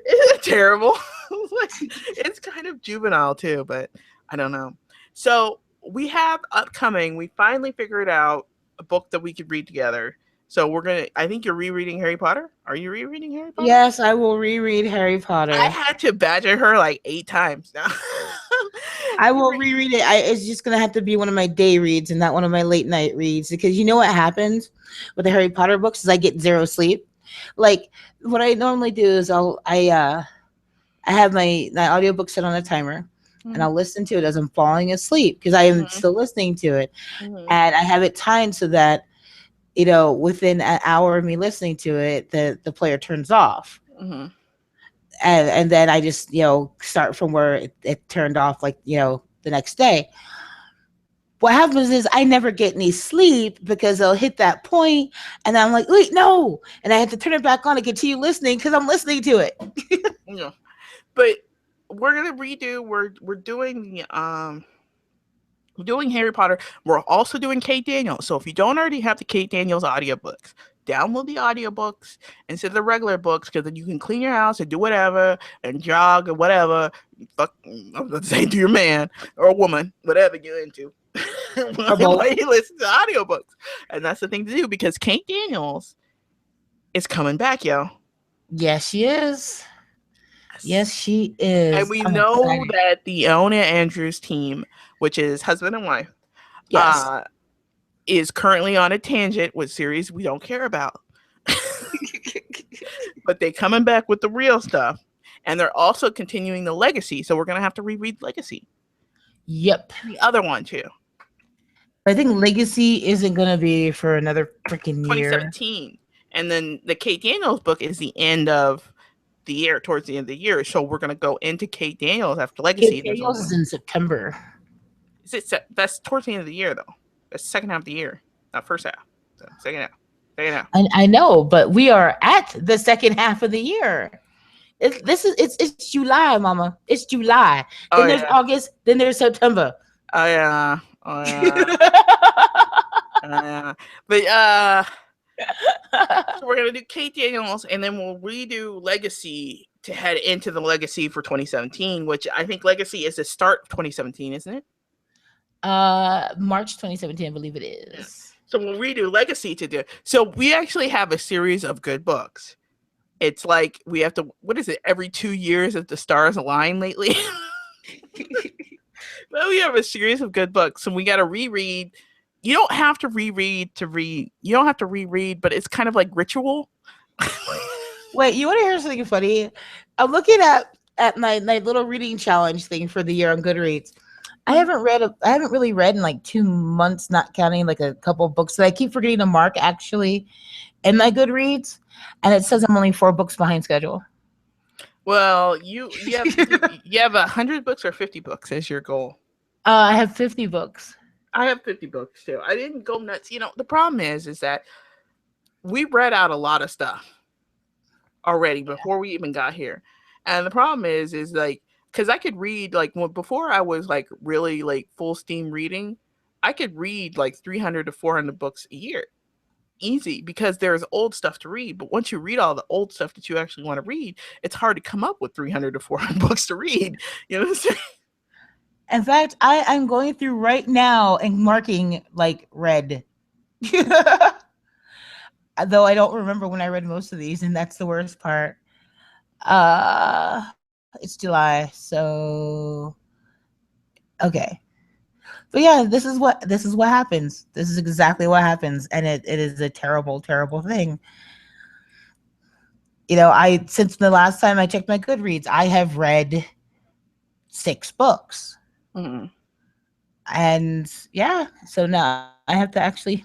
Speaker 1: it terrible? It's kind of juvenile too, but I don't know. So we have upcoming, we finally figured out a book that we could read together. So I think you're rereading Harry Potter. Are you rereading Harry Potter?
Speaker 2: Yes, I will reread Harry
Speaker 1: I
Speaker 2: Potter.
Speaker 1: had to badger her like 8 times now.
Speaker 2: I will reread it. It's just gonna have to be one of my day reads and not one of my late night reads, because you know what happens with the Harry Potter books is I get zero sleep. Like what I normally do is I have my audiobook set on a timer, and
Speaker 1: Mhm.
Speaker 2: I'll listen to it as I'm falling asleep because I am
Speaker 1: Mhm.
Speaker 2: still listening to it.
Speaker 1: Mhm.
Speaker 2: And I have it timed so that, within an hour of me listening to it, the player turns off.
Speaker 1: Mhm.
Speaker 2: And then I just, start from where it turned off, like, the next day. What happens is I never get any sleep because they'll hit that point, and I'm like, wait, no, and I have to turn it back on and continue listening because I'm listening to it.
Speaker 1: Yeah. But we're gonna redo. We're doing the we're doing Harry Potter. We're also doing Kate Daniels. So if you don't already have the Kate Daniels audiobooks, download the audiobooks instead of the regular books because then you can clean your house and do whatever and jog or whatever. Fuck, I'm gonna say to your man or woman, whatever you're into.
Speaker 2: Or
Speaker 1: While
Speaker 2: both.
Speaker 1: you listen to audiobooks. And that's the thing to do because Kate Daniels is coming back, yo.
Speaker 2: Yes, she is. Yes,
Speaker 1: Yes.
Speaker 2: she
Speaker 1: And
Speaker 2: is.
Speaker 1: we
Speaker 2: I'm
Speaker 1: know
Speaker 2: excited.
Speaker 1: that the Iona Andrews team, which is husband and wife,
Speaker 2: Yes.
Speaker 1: uh, is currently on a tangent with series we don't care about. But they coming back with the real stuff. And they're also continuing the legacy. So we're gonna have to reread Legacy.
Speaker 2: Yep.
Speaker 1: The other one too.
Speaker 2: I think Legacy isn't gonna be for another freaking year.
Speaker 1: 2017. And then the Kate Daniels book is the end of the year, towards the end of the year. So we're gonna go into Kate Daniels after Legacy.
Speaker 2: Kate
Speaker 1: There's only
Speaker 2: Daniels is
Speaker 1: one.
Speaker 2: in September.
Speaker 1: Is it that's towards the end of the year though? That's the second half of the year, not first half. So second half. Second half.
Speaker 2: I know, but we are at the second half of the year. It's July, Mama. It's July. Then
Speaker 1: Oh
Speaker 2: there's
Speaker 1: yeah.
Speaker 2: August. Then there's September.
Speaker 1: Oh yeah. Oh yeah. But so we're gonna do Kate Daniels, and then we'll redo Legacy to head into the Legacy for 2017, which I think Legacy is the start of 2017, isn't it?
Speaker 2: March 2017, I believe it
Speaker 1: Yeah.
Speaker 2: is.
Speaker 1: So we'll redo Legacy to do. So we actually have a series of good books. It's like we have to. What is it? Every 2 years if the stars align lately. But we have a series of good books, and we got to reread. You don't have to reread to read. You don't have to reread, but it's kind of like ritual.
Speaker 2: Wait, you want to hear something funny? I'm looking at my little reading challenge thing for the year on Goodreads. I haven't really read in like 2 months, not counting like a couple of books that I keep forgetting to mark actually in my Goodreads, and it says I'm only 4 books behind schedule.
Speaker 1: Well, you have 100 books or 50 books as your goal.
Speaker 2: I have 50 books.
Speaker 1: I have 50 books too. I didn't go nuts. The problem is that we read out a lot of stuff already before we even got here, and the problem is like because I could read like before I was like really like full steam reading, I could read like 300 to 400 books a year easy because there's old stuff to read. But once you read all the old stuff that you actually want to read, it's hard to come up with 300 to 400 books to read. You know what I'm saying?
Speaker 2: In fact, I'm going through right now and marking like red. Though I don't remember when I read most of these, and that's the worst part. It's July, so okay. But yeah, this is what happens. This is exactly what happens, and it is a terrible, terrible thing. I since the last time I checked my Goodreads, I have read 6 books.
Speaker 1: Mm-hmm.
Speaker 2: And yeah, so now I have to actually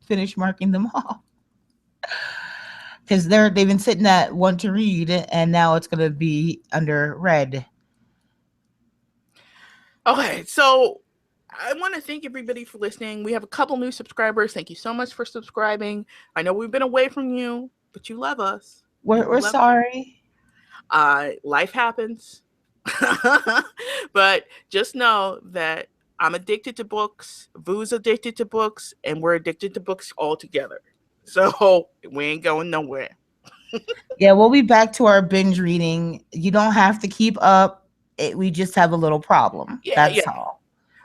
Speaker 2: finish marking them all because they've been sitting at one to read, and now it's gonna be under red.
Speaker 1: Okay, so I want to thank everybody for listening. We have a couple new subscribers. Thank you so much for subscribing. I know we've been away from you, but you love us.
Speaker 2: We're
Speaker 1: We love you.
Speaker 2: sorry.
Speaker 1: Life happens. But just know that I'm addicted to books, Vu's addicted to books, and we're addicted to books all together. So we ain't going nowhere.
Speaker 2: Yeah, we'll be back to our binge reading. You don't have to keep up. We just have a little problem.
Speaker 1: Yeah, yeah.
Speaker 2: That's all.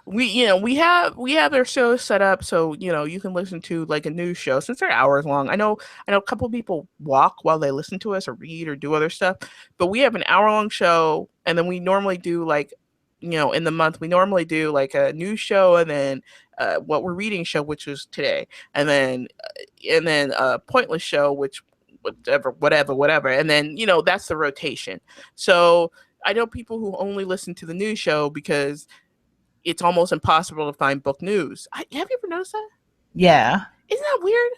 Speaker 1: We have our shows set up so you can listen to like a news show since they're hours long. I know a couple people walk while they listen to us or read or do other stuff, but we have an hour long show, and then we normally do like in the month we normally do like a news show, and then what we're reading show, which was today, and then a pointless show, which whatever. And then, that's the rotation. So I know people who only listen to the news show because it's almost impossible to find book news. Have you ever noticed that?
Speaker 2: Yeah.
Speaker 1: Isn't that weird?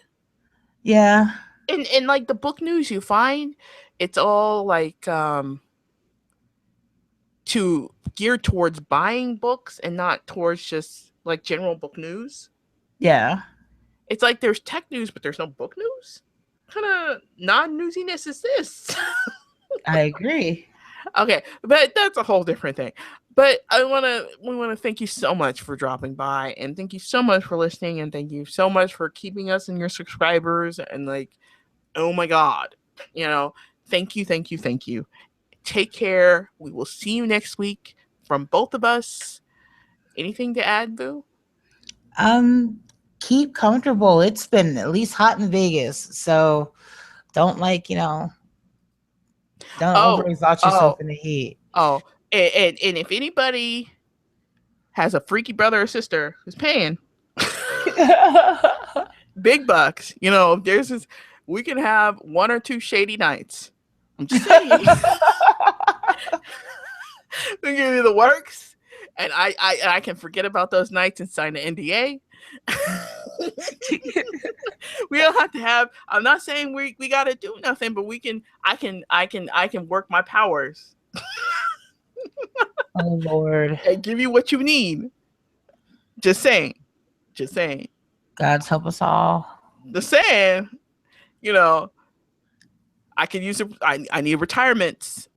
Speaker 2: Yeah.
Speaker 1: And like the book news you find, it's all like to geared towards buying books and not towards just like general book news.
Speaker 2: Yeah.
Speaker 1: It's like there's tech news, but there's no book news. What kind of non-newsiness is this?
Speaker 2: I agree.
Speaker 1: Okay, but that's a whole different thing. But we want to thank you so much for dropping by, and thank you so much for listening, and thank you so much for keeping us in your subscribers. And like, oh my god, you know, thank you, thank you. Take care. We will see you next week from both of us. Anything to add, Boo?
Speaker 2: Um, keep comfortable. It's been at least hot in Vegas, so don't don't
Speaker 1: Oh,
Speaker 2: overexhaust yourself
Speaker 1: oh,
Speaker 2: in the heat.
Speaker 1: oh, and if anybody has a freaky brother or sister who's paying big bucks, there's this, we can have one or two shady nights. I'm just saying. We give you the works, and I can forget about those nights and sign an NDA. We don't have to have. I'm not saying we got to do nothing, but we can. I can work my powers
Speaker 2: Oh Lord.
Speaker 1: and give you what you need. Just saying. Just saying.
Speaker 2: God's help us all.
Speaker 1: Just saying. You know, I can use it. I need retirements.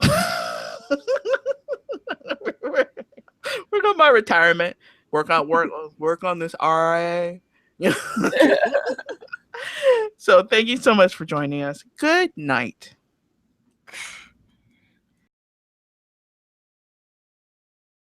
Speaker 1: Work on my retirement. Work on this RIA. You know? So thank you so much for joining us. Good night.